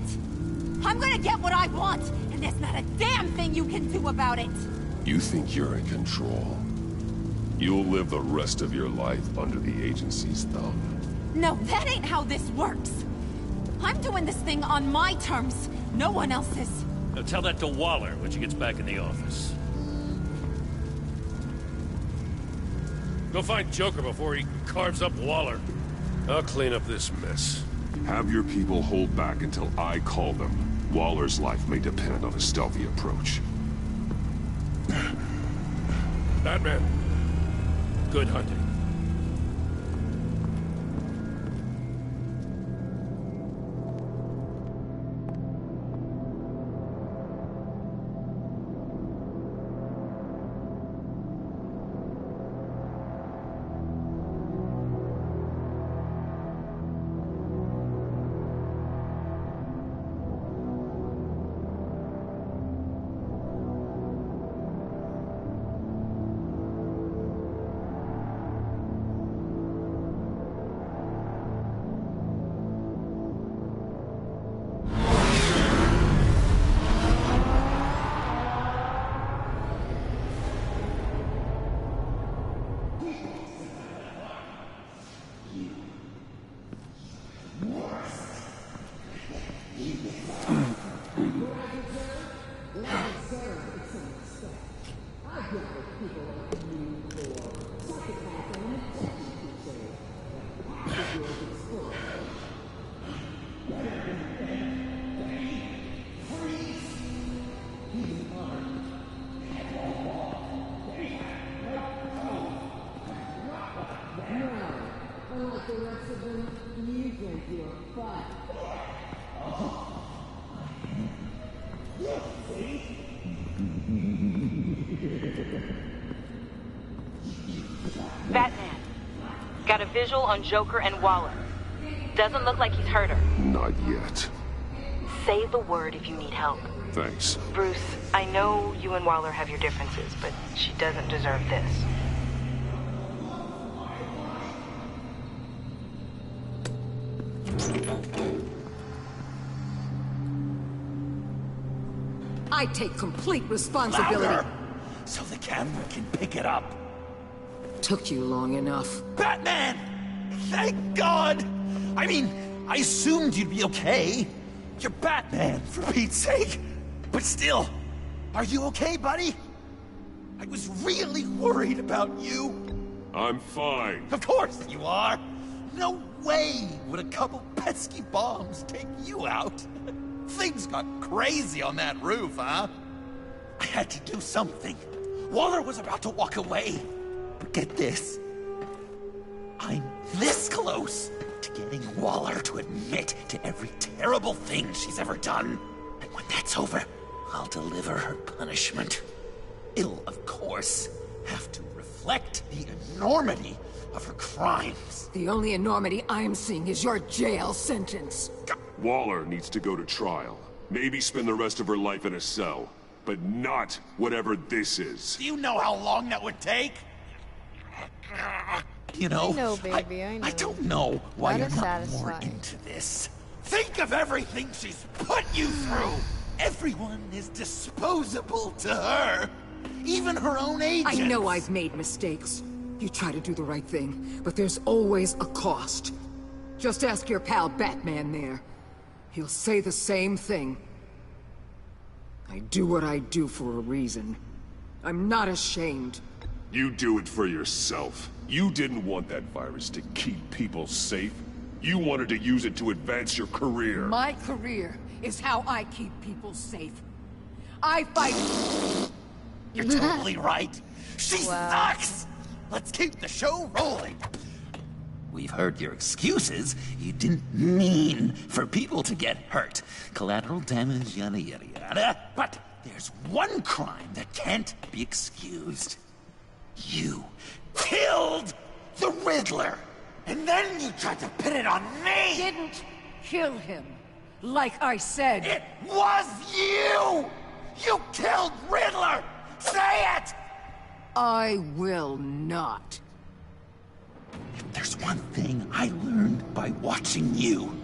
I'm gonna get what I want, and there's not a damn thing you can do about it. You think you're in control? You'll live the rest of your life under the agency's thumb. No, that ain't how this works. I'm doing this thing on my terms, no one else's. Now tell that to Waller when she gets back in the office. Go find Joker before he carves up Waller. I'll clean up this mess. Have your people hold back until I call them. Waller's life may depend on a stealthy approach. Batman, good hunting. Unlike the rest of them, you Batman. Got a visual on Joker and Waller. Doesn't look like he's hurt her. Not yet. Say the word if you need help. Thanks. Bruce, I know you and Waller have your differences, but she doesn't deserve this. I take complete responsibility. Louder, so the camera can pick it up. Took you long enough. Batman! Thank God! I mean, I assumed you'd be okay. You're Batman, for Pete's sake. But still, are you okay, buddy? I was really worried about you. I'm fine. Of course you are. No way would a couple pesky bombs take you out. Things got crazy on that roof, huh? I had to do something. Waller was about to walk away. But get this. I'm this close to getting Waller to admit to every terrible thing she's ever done. And when that's over, I'll deliver her punishment. It'll, of course, have to reflect the enormity of her crimes. The only enormity I'm seeing is your jail sentence. Waller needs to go to trial. Maybe spend the rest of her life in a cell. But not whatever this is. Do you know how long that would take? You know, I know, baby, I know. I don't know why That you're is not more satisfying. into this. Think of everything she's put you through. Everyone is disposable to her. Even her own agents. I know I've made mistakes. You try to do the right thing, but there's always a cost. Just ask your pal Batman there. He'll say the same thing. I do what I do for a reason. I'm not ashamed. You do it for yourself. You didn't want that virus to keep people safe. You wanted to use it to advance your career. My career is how I keep people safe. I fight... You're totally right. She sucks! Let's keep the show rolling. We've heard your excuses. You didn't mean for people to get hurt. Collateral damage, yada yada yada. But there's one crime that can't be excused. You killed the Riddler! And then you tried to pin it on me! Didn't kill him. Like I said. It was you! You killed Riddler! Say it! I will not. If there's one thing I learned by watching you,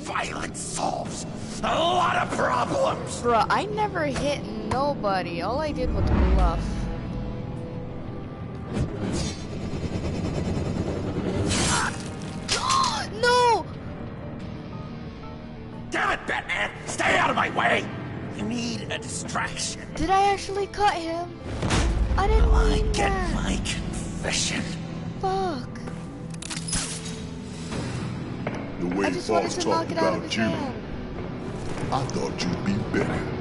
violence solves a lot of problems! Bruh, I never hit nobody. All I did was bluff. No! Damn it, Batman! Stay out of my way! You need a distraction. Did I actually cut him? I didn't mean Get that. my confession. Fuck. The way I just wanted boss to knock talked it out of about his you, hand. I thought you'd be better.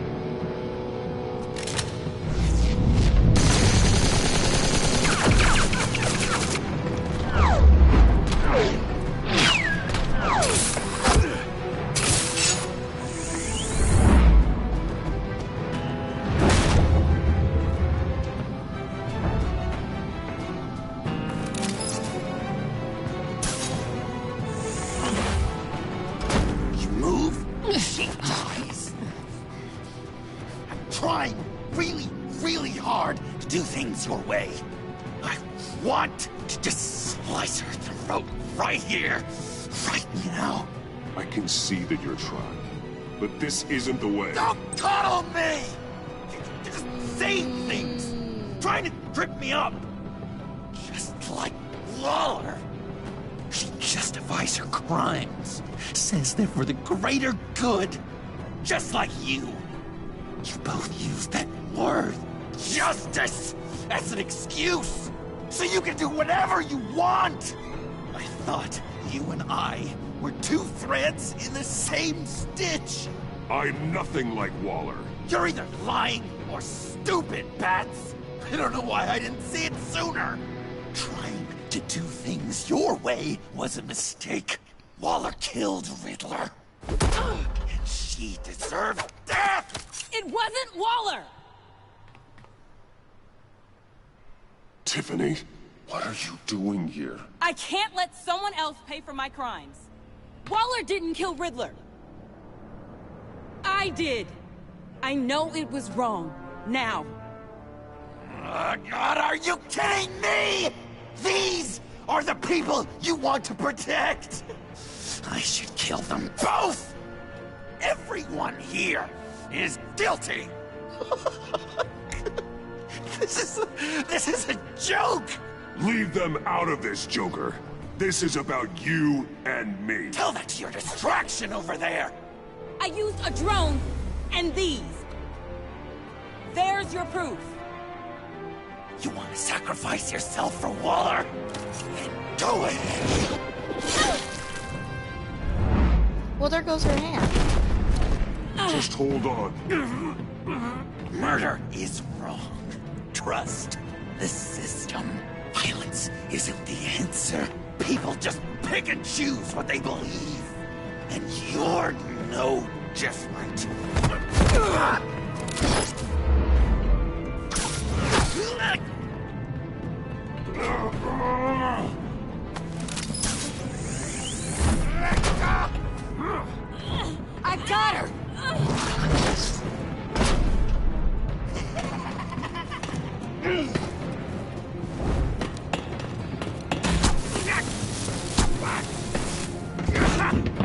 You move, she dies. I'm trying really, really hard to do things your way. I want to just slice her throat right here, right now. I can see that you're trying. But this isn't the way. Don't coddle me! You just say things, trying to trip me up. Just like Waller. She justifies her crimes, says they're for the greater good, just like you. You both use that word, justice, as an excuse, so you can do whatever you want. I thought you and I were two threads in the same stitch. I'm nothing like Waller. You're either lying or stupid, Bats. I don't know why I didn't see it sooner. Trying to do things your way was a mistake. Waller killed Riddler. And she deserved death! It wasn't Waller! Tiffany, what are you doing here? I can't let someone else pay for my crimes. Waller didn't kill Riddler. I did. I know it was wrong. Now. God, are you kidding me? These are the people you want to protect. I should kill them both. Everyone here is guilty. This is a joke. Leave them out of this, Joker. This is about you and me. Tell that to your distraction over there. I used a drone and these. There's your proof. You want to sacrifice yourself for Waller? Then do it. Well, there goes her hand. Just hold on. Murder is wrong. Trust the system. Violence isn't the answer. People just pick and choose what they believe. And you're no different. I got her!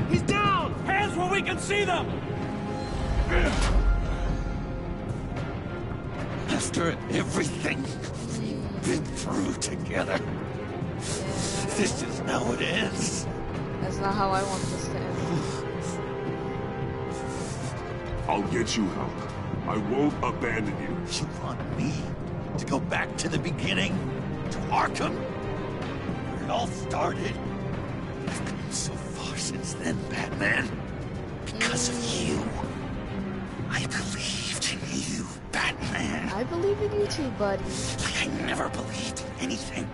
He's down! Hands where we can see them! After everything we've been through together, this is how it ends. That's not how I want this to end. I'll get you help. I won't abandon you. You want me to go back to the beginning? To Arkham? Where it all started? I've come so far since then, Batman. Because of you. I believed in you, Batman. I believe in you too, buddy. Like I never believed in anything.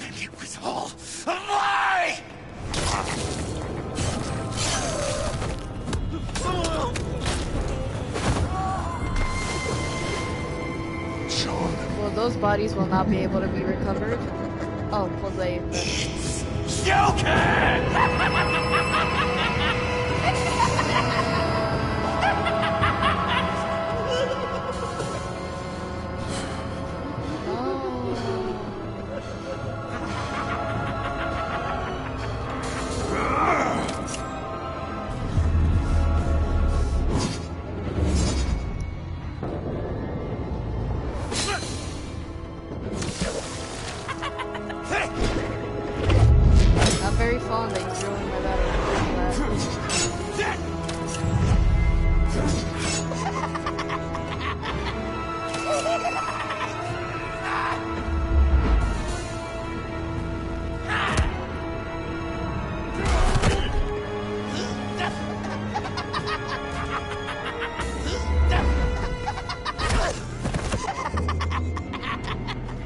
And it was all a lie! John. Well, those bodies will not be able to be recovered. Oh, well, they... Not very fond that you're throwing my battery like that.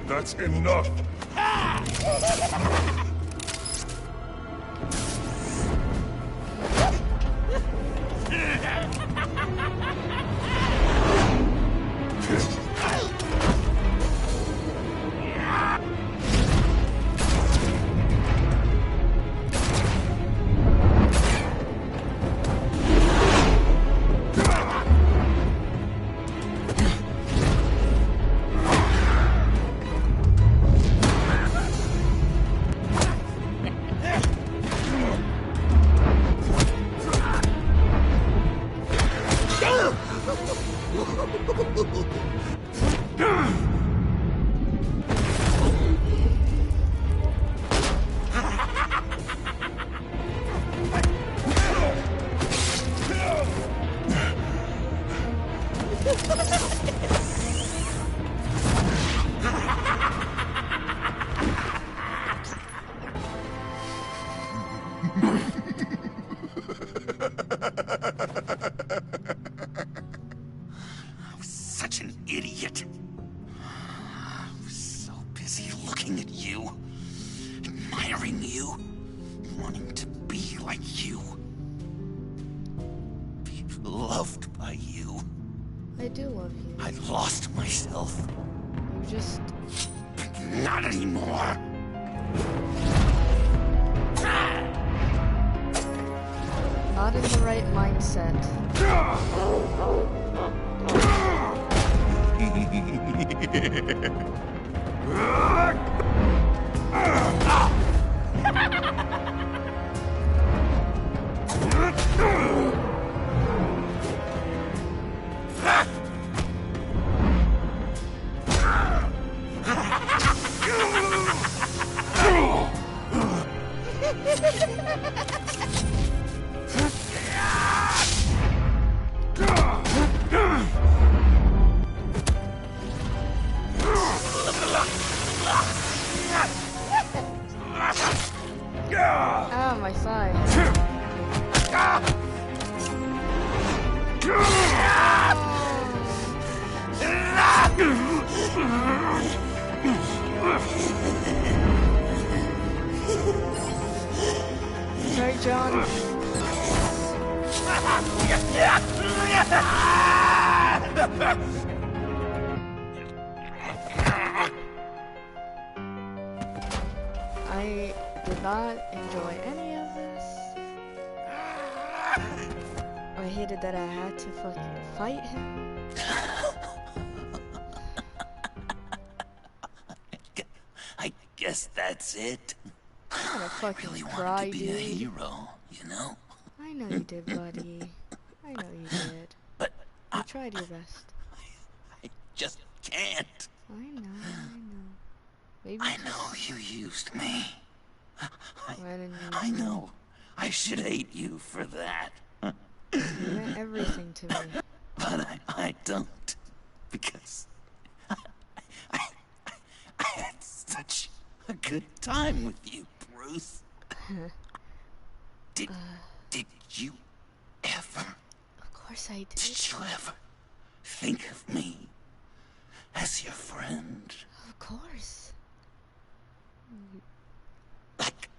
That's enough. I was such an idiot. I was so busy looking at you, admiring you, wanting to be like you, be loved by you. I do love you. I lost myself. You just... Not anymore. Not in the right mindset. Ah, my side. Sorry, John. I did not enjoy any of this. I hated that I had to fucking fight him. I guess that's it. I'm gonna fucking really cry, wanted to be dude. a hero, you know? I know you did, buddy. I know you did. But you tried your best. I just can't. I know. Maybe I know you used me. I know. I should hate you for that. You meant everything to me. But I don't. Because I had such a good time with you, Bruce. Did you ever? Of course I did. Did you ever think of me as your friend? Of course. Like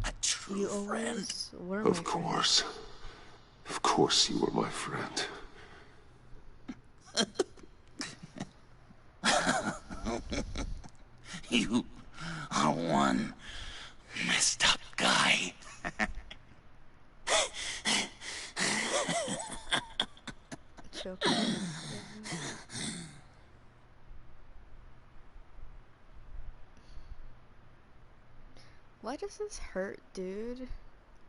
a true friend? Were Of course. Of course you were my friend. You are one messed up guy. Why does this hurt, dude?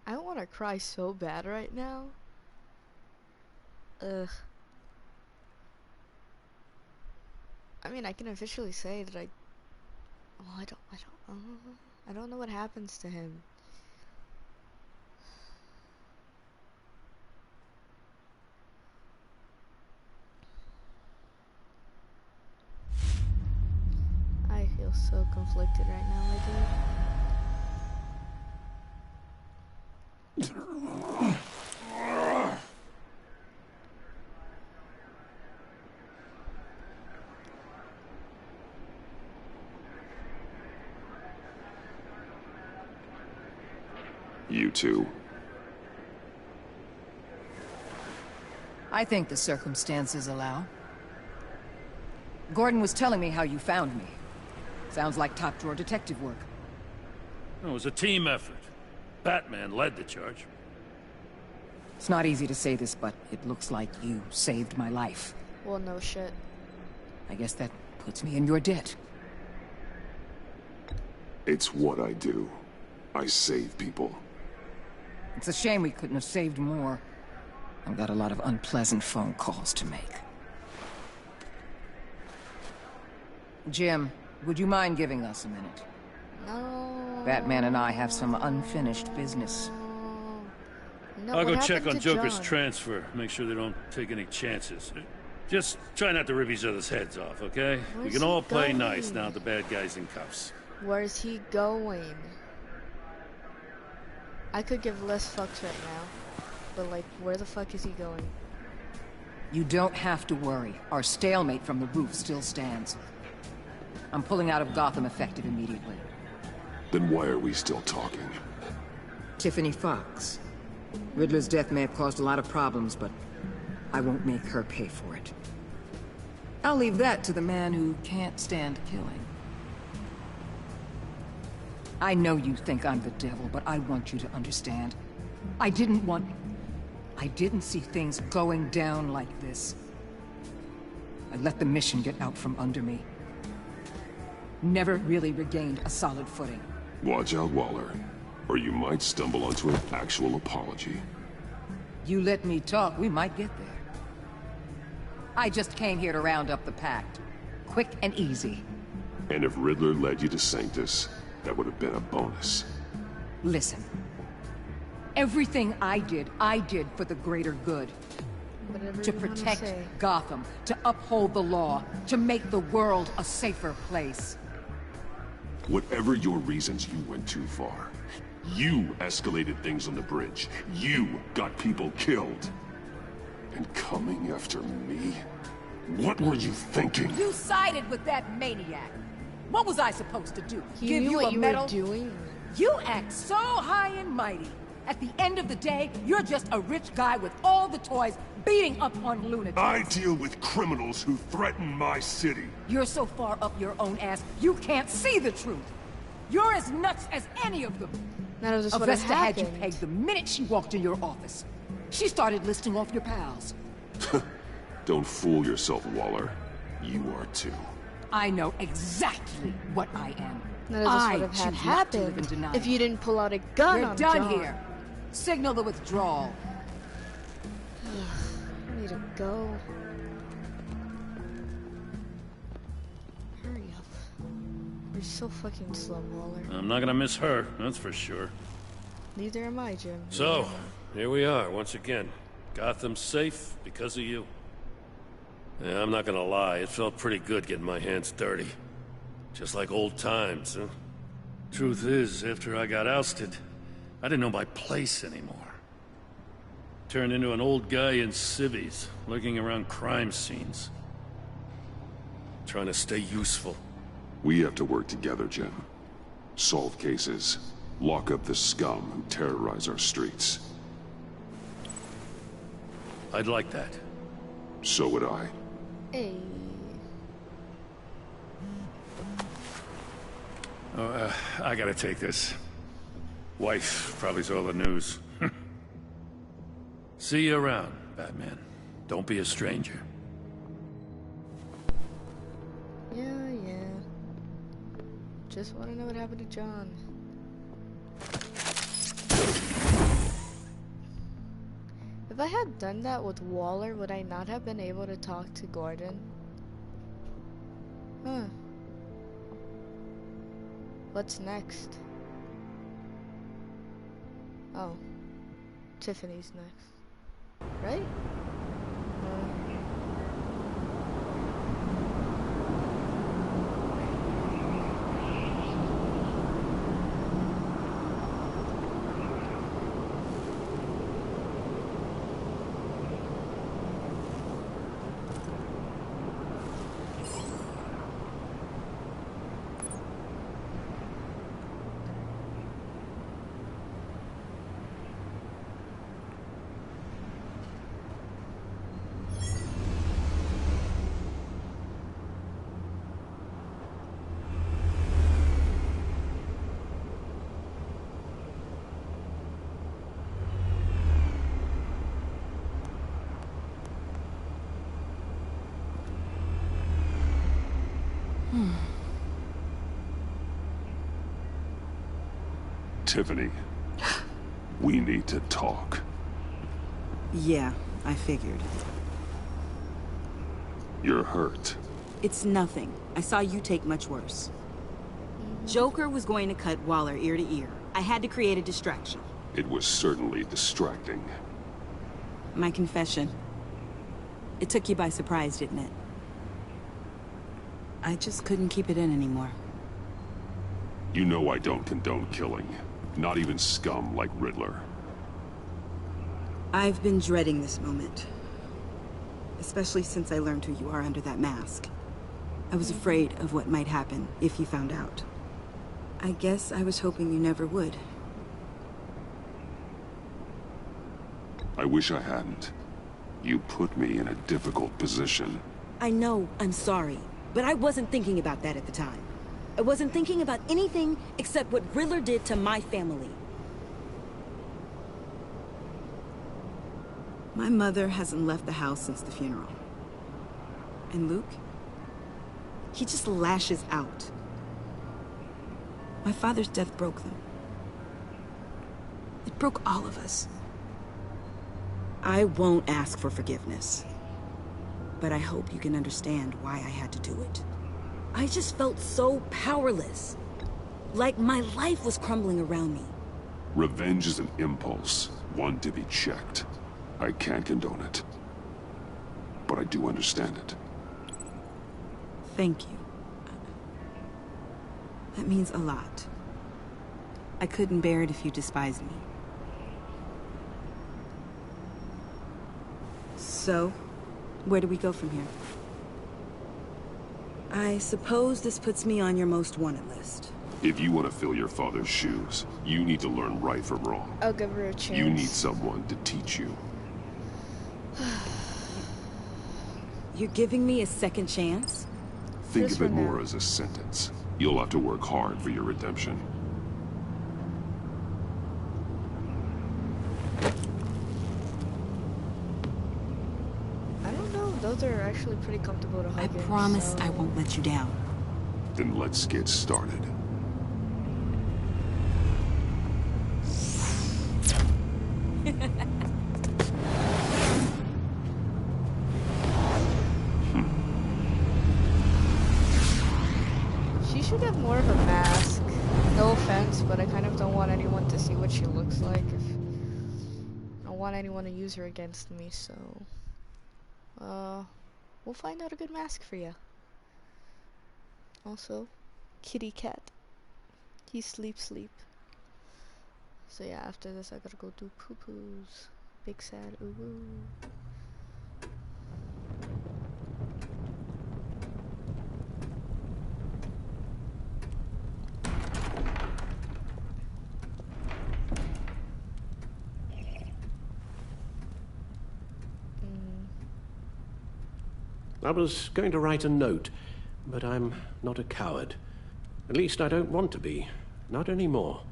I want to cry so bad right now. Ugh. I mean, I can officially say that I don't know what happens to him. I feel so conflicted right now, my dude. You too. I think the circumstances allow. Gordon was telling me how you found me. Sounds like top-drawer detective work. It was a team effort. Batman led the charge. It's not easy to say this, but it looks like you saved my life. Well, no shit. I guess that puts me in your debt. It's what I do. I save people. It's a shame we couldn't have saved more. I've got a lot of unpleasant phone calls to make. Jim, would you mind giving us a minute? No. Batman and I have some unfinished business. No, I'll go what check happened on to Joker's John? transfer. Make sure they don't take any chances. Just try not to rip each other's heads off, okay? We Where's can he all play going? nice now the bad guy's in cuffs. Where's he going? I could give less fucks right now, but like, where the fuck is he going? You don't have to worry. Our stalemate from the roof still stands. I'm pulling out of Gotham effective immediately. Then why are we still talking? Tiffany Fox. Riddler's death may have caused a lot of problems, but I won't make her pay for it. I'll leave that to the man who can't stand killing. I know you think I'm the devil, but I want you to understand. I didn't see things going down like this. I let the mission get out from under me. Never really regained a solid footing. Watch out, Waller, or you might stumble onto an actual apology. You let me talk, we might get there. I just came here to round up the Pact. Quick and easy. And if Riddler led you to Sanctus, that would have been a bonus. Listen. Everything I did for the greater good. Whatever To you wanna protect say. Gotham, to uphold the law, to make the world a safer place. Whatever your reasons, you went too far. You escalated things on the bridge. You got people killed. And coming after me? What were you thinking? You sided with that maniac. What was I supposed to do? You Give knew you what a you medal? were doing. You act so high and mighty. At the end of the day, you're just a rich guy with all the toys beating up on lunatics. I deal with criminals who threaten my city. You're so far up your own ass, you can't see the truth. You're as nuts as any of them. None of this would have Avesta had you happened. pegged the minute she walked in your office. She started listing off your pals. Don't fool yourself, Waller. You are too. I know exactly what I am. None of this would have had choose not to live in happened denial. if you didn't pull out a gun We're on done John. here. Signal the withdrawal. I need to go. Hurry up. You're so fucking slow, Waller. I'm not gonna miss her, that's for sure. Neither am I, Jim. So, here we are, once again. Gotham's safe because of you. Yeah, I'm not gonna lie, it felt pretty good getting my hands dirty. Just like old times, huh? Truth is, after I got ousted, I didn't know my place anymore. Turned into an old guy in civvies, lurking around crime scenes. Trying to stay useful. We have to work together, Jim. Solve cases. Lock up the scum who terrorize our streets. I'd like that. So would I. Hey. Oh, I gotta take this. Wife probably saw the news. See you around, Batman. Don't be a stranger. Yeah. Just want to know what happened to John. If I had done that with Waller, would I not have been able to talk to Gordon? Huh. What's next? Oh. Tiffany's next. Right? Tiffany, we need to talk. Yeah, I figured. You're hurt. It's nothing. I saw you take much worse. Joker was going to cut Waller ear to ear. I had to create a distraction. It was certainly distracting. My confession. It took you by surprise, didn't it? I just couldn't keep it in anymore. You know I don't condone killing. Not even scum like Riddler. I've been dreading this moment. Especially since I learned who you are under that mask. I was afraid of what might happen if you found out. I guess I was hoping you never would. I wish I hadn't. You put me in a difficult position. I know, I'm sorry, but I wasn't thinking about that at the time. I wasn't thinking about anything except what Riddler did to my family. My mother hasn't left the house since the funeral. And Luke? He just lashes out. My father's death broke them. It broke all of us. I won't ask for forgiveness. But I hope you can understand why I had to do it. I just felt so powerless. Like my life was crumbling around me. Revenge is an impulse, one to be checked. I can't condone it. But I do understand it. Thank you. That means a lot. I couldn't bear it if you despised me. So, where do we go from here? I suppose this puts me on your most wanted list. If you want to fill your father's shoes, you need to learn right from wrong. I'll give her a chance. You need someone to teach you. You're giving me a second chance? Think of it more as a sentence. You'll have to work hard for your redemption. I don't know. Those are actually pretty comfortable to hug in. I promise I won't let you down. Then let's get started. She should have more of a mask. No offense, but I kind of don't want anyone to see what she looks like. I don't want anyone to use her against me, so... we'll find out a good mask for you. Also, kitty cat. He sleep. So yeah, after this I gotta go do poo-poos. Big sad ooh. I was going to write a note, but I'm not a coward. At least I don't want to be. Not anymore.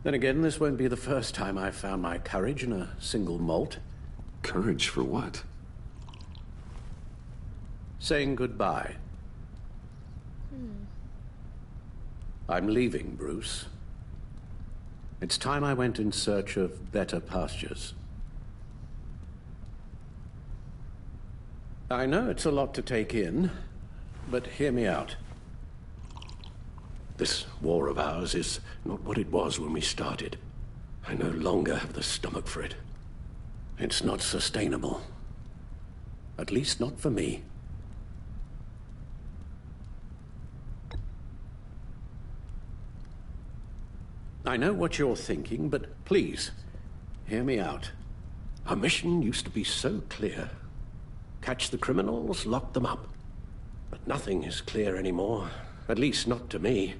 Then again, this won't be the first time I've found my courage in a single malt. Courage for what? Saying goodbye. I'm leaving, Bruce. It's time I went in search of better pastures. I know it's a lot to take in, but hear me out. This war of ours is not what it was when we started. I no longer have the stomach for it. It's not sustainable. At least not for me. I know what you're thinking, but please, hear me out. Our mission used to be so clear. Catch the criminals, lock them up. But nothing is clear anymore, at least not to me.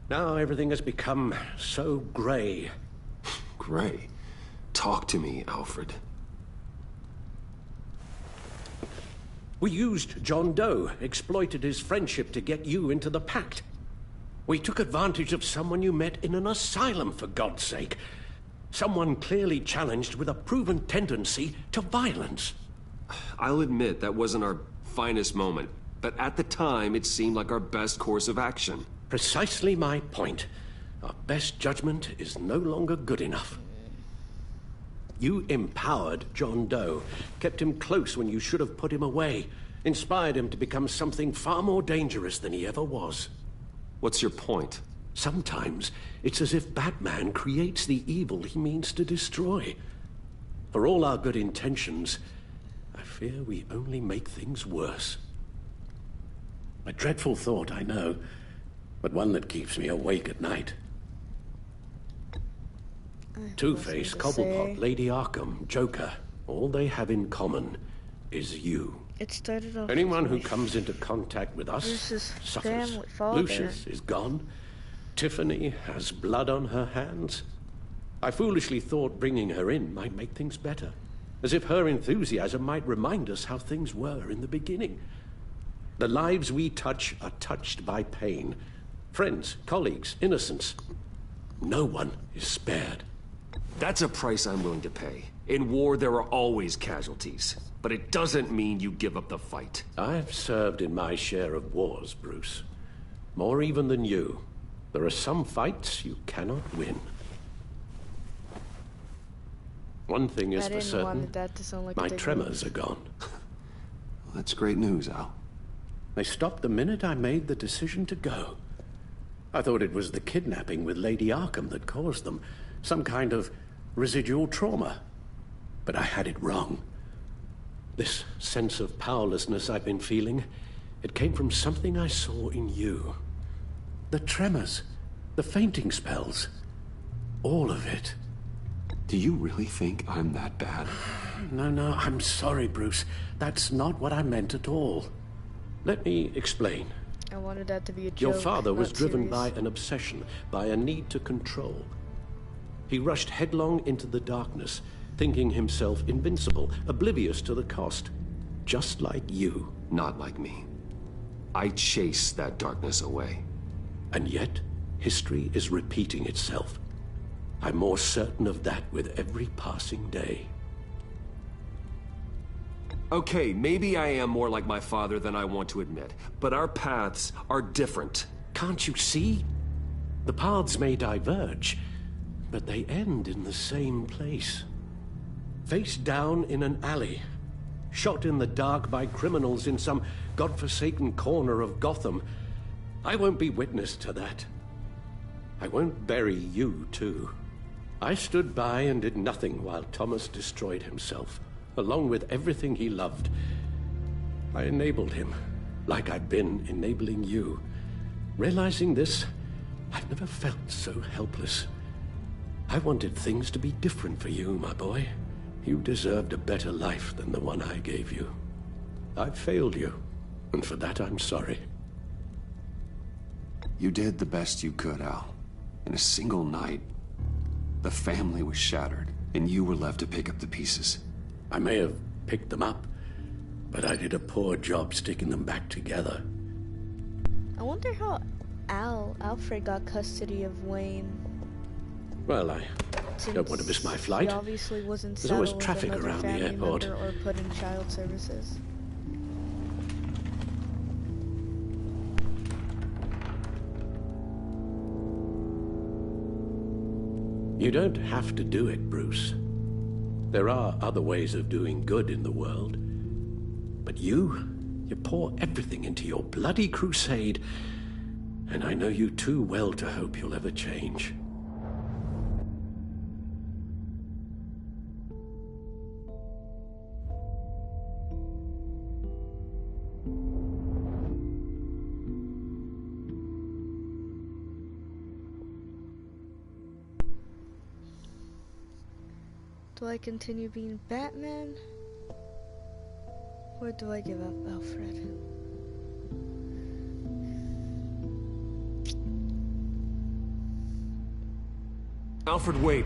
Now everything has become so gray. Gray? Talk to me, Alfred. We used John Doe, exploited his friendship to get you into the pact. We took advantage of someone you met in an asylum, for God's sake. Someone clearly challenged with a proven tendency to violence. I'll admit that wasn't our finest moment, but at the time it seemed like our best course of action. Precisely my point. Our best judgment is no longer good enough. You empowered John Doe, kept him close when you should have put him away, inspired him to become something far more dangerous than he ever was. What's your point? Sometimes it's as if Batman creates the evil he means to destroy. For all our good intentions, I fear we only make things worse. A dreadful thought, I know, but one that keeps me awake at night. Two-Face, Cobblepot, Lady Arkham, Joker, all they have in common is you. It started off. Anyone who comes into contact with us suffers. Lucius is gone. Tiffany has blood on her hands. I foolishly thought bringing her in might make things better. as if her enthusiasm might remind us how things were in the beginning. The lives we touch are touched by pain. Friends, colleagues, innocents. No one is spared. That's a price I'm willing to pay. In war, there are always casualties. But it doesn't mean you give up the fight. I've served in my share of wars, Bruce. More even than you. There are some fights you cannot win. One thing is for certain, my tremors are gone. That's great news, Al. They stopped the minute I made the decision to go. I thought it was the kidnapping with Lady Arkham that caused them. Some kind of residual trauma. But I had it wrong. This sense of powerlessness I've been feeling, it came from something I saw in you. The tremors, the fainting spells, all of it. Do you really think I'm that bad? No, I'm sorry, Bruce. That's not what I meant at all. Let me explain. I wanted that to be a joke. Your father was driven serious. by an obsession, by a need to control. He rushed headlong into the darkness, thinking himself invincible, oblivious to the cost. Just like you. Not like me. I chased that darkness away. And yet, history is repeating itself. I'm more certain of that with every passing day. Okay, maybe I am more like my father than I want to admit, but our paths are different. Can't you see? The paths may diverge, but they end in the same place. Face down in an alley, shot in the dark by criminals in some godforsaken corner of Gotham. I won't be witness to that. I won't bury you, too. I stood by and did nothing while Thomas destroyed himself, along with everything he loved. I enabled him, like I'd been enabling you. Realizing this, I've never felt so helpless. I wanted things to be different for you, my boy. You deserved a better life than the one I gave you. I failed you, and for that I'm sorry. You did the best you could, Al. In a single night, the family was shattered, and you were left to pick up the pieces. I may have picked them up, but I did a poor job sticking them back together. I wonder how Alfred got custody of Wayne. Well, I don't want to miss my flight. He obviously wasn't There's always settled traffic with another around the family airport. member or put in child services. You don't have to do it, Bruce. There are other ways of doing good in the world. But you pour everything into your bloody crusade, and I know you too well to hope you'll ever change. Do I continue being Batman? Or do I give up Alfred? Alfred, wait.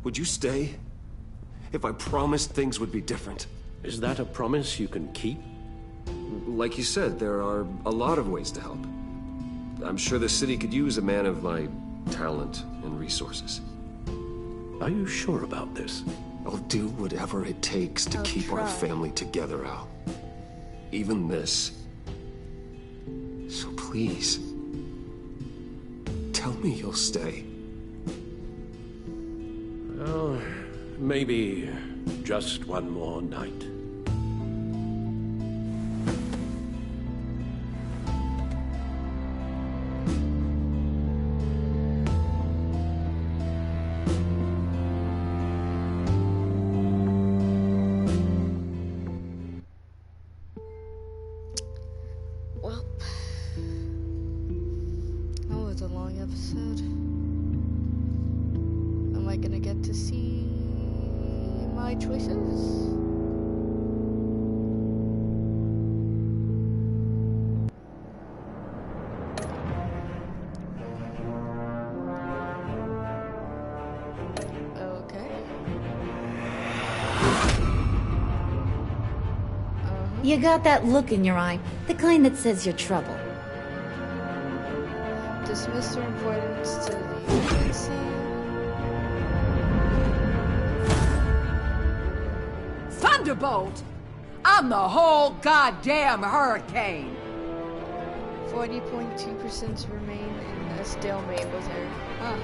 Would you stay? If I promised things would be different. Is that a promise you can keep? Like you said, there are a lot of ways to help. I'm sure the city could use a man of my talent and resources. Are you sure about this? I'll do whatever it takes to keep our family together, Al. Even this. So please, tell me you'll stay. Well, maybe just one more night. Well, that was a long episode. Am I gonna get to see my choices? Okay. You got that look in your eye, the kind that says you're trouble. Dismiss your importance to the agency. Thunderbolt! I'm the whole goddamn hurricane! 40.2% remain in a stalemate with her. Huh.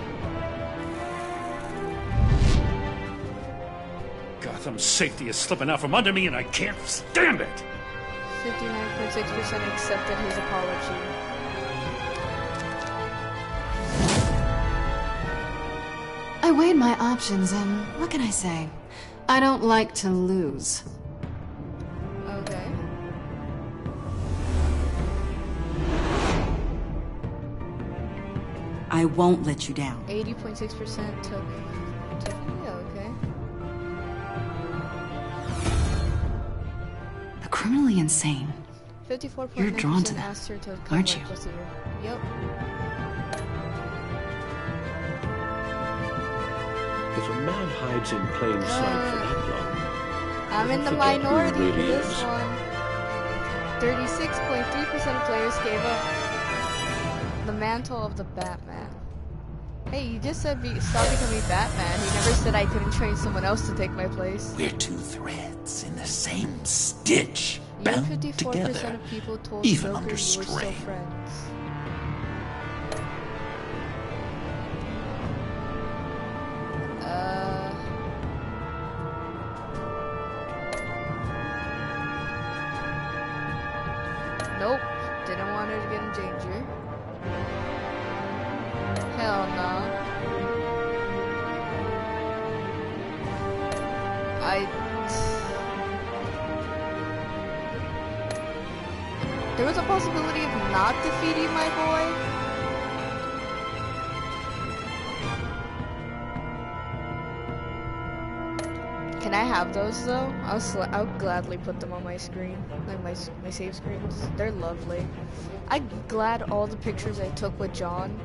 Gotham's safety is slipping out from under me and I can't stand it! 59.6% accepted his apology. I weighed my options and what can I say? I don't like to lose. Okay. I won't let you down. 80.6% took me, okay. The criminally insane. 54.9% asked her to cut aren't you? procedure. Yep. If a man hides in plain sight for that long, I'm in the forget who minority really for this is. one. 36.3% of players gave up the mantle of the Batman. Hey, you just said stop becoming Batman. You never said I couldn't train someone else to take my place. We're two threads in the same stitch, Yet bound 54% together, of people told even Joker under you were still strain. friends. Nope. Didn't want her to get in danger. Hell no. There was a possibility of not defeating my boy. Can I have those though? I'll gladly put them on my screen, like my save screens. They're lovely. I'm glad all the pictures I took with John,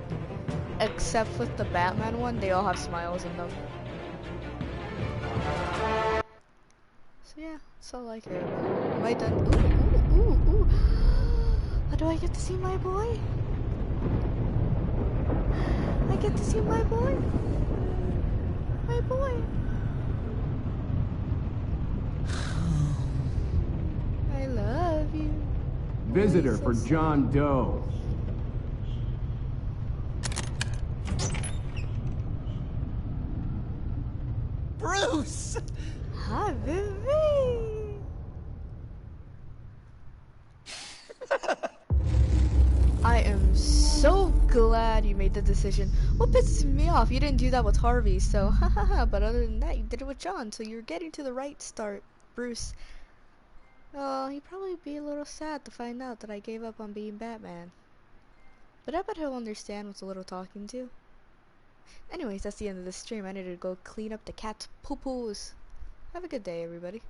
except with the Batman one, they all have smiles in them. So yeah, that's all I care about. Am I done? Ooh, ooh, ooh, ooh. How do I get to see my boy? I get to see my boy. My boy. I love you. Visitor for John Doe. Bruce! Hi, baby. I am so glad you made the decision. What pisses me off? You didn't do that with Harvey, so hahaha. But other than that, you did it with John, so you're getting to the right start, Bruce. Well, he'd probably be a little sad to find out that I gave up on being Batman. But I bet he'll understand with a little talking to. Anyways, that's the end of the stream. I need to go clean up the cat's poo-poos. Have a good day, everybody.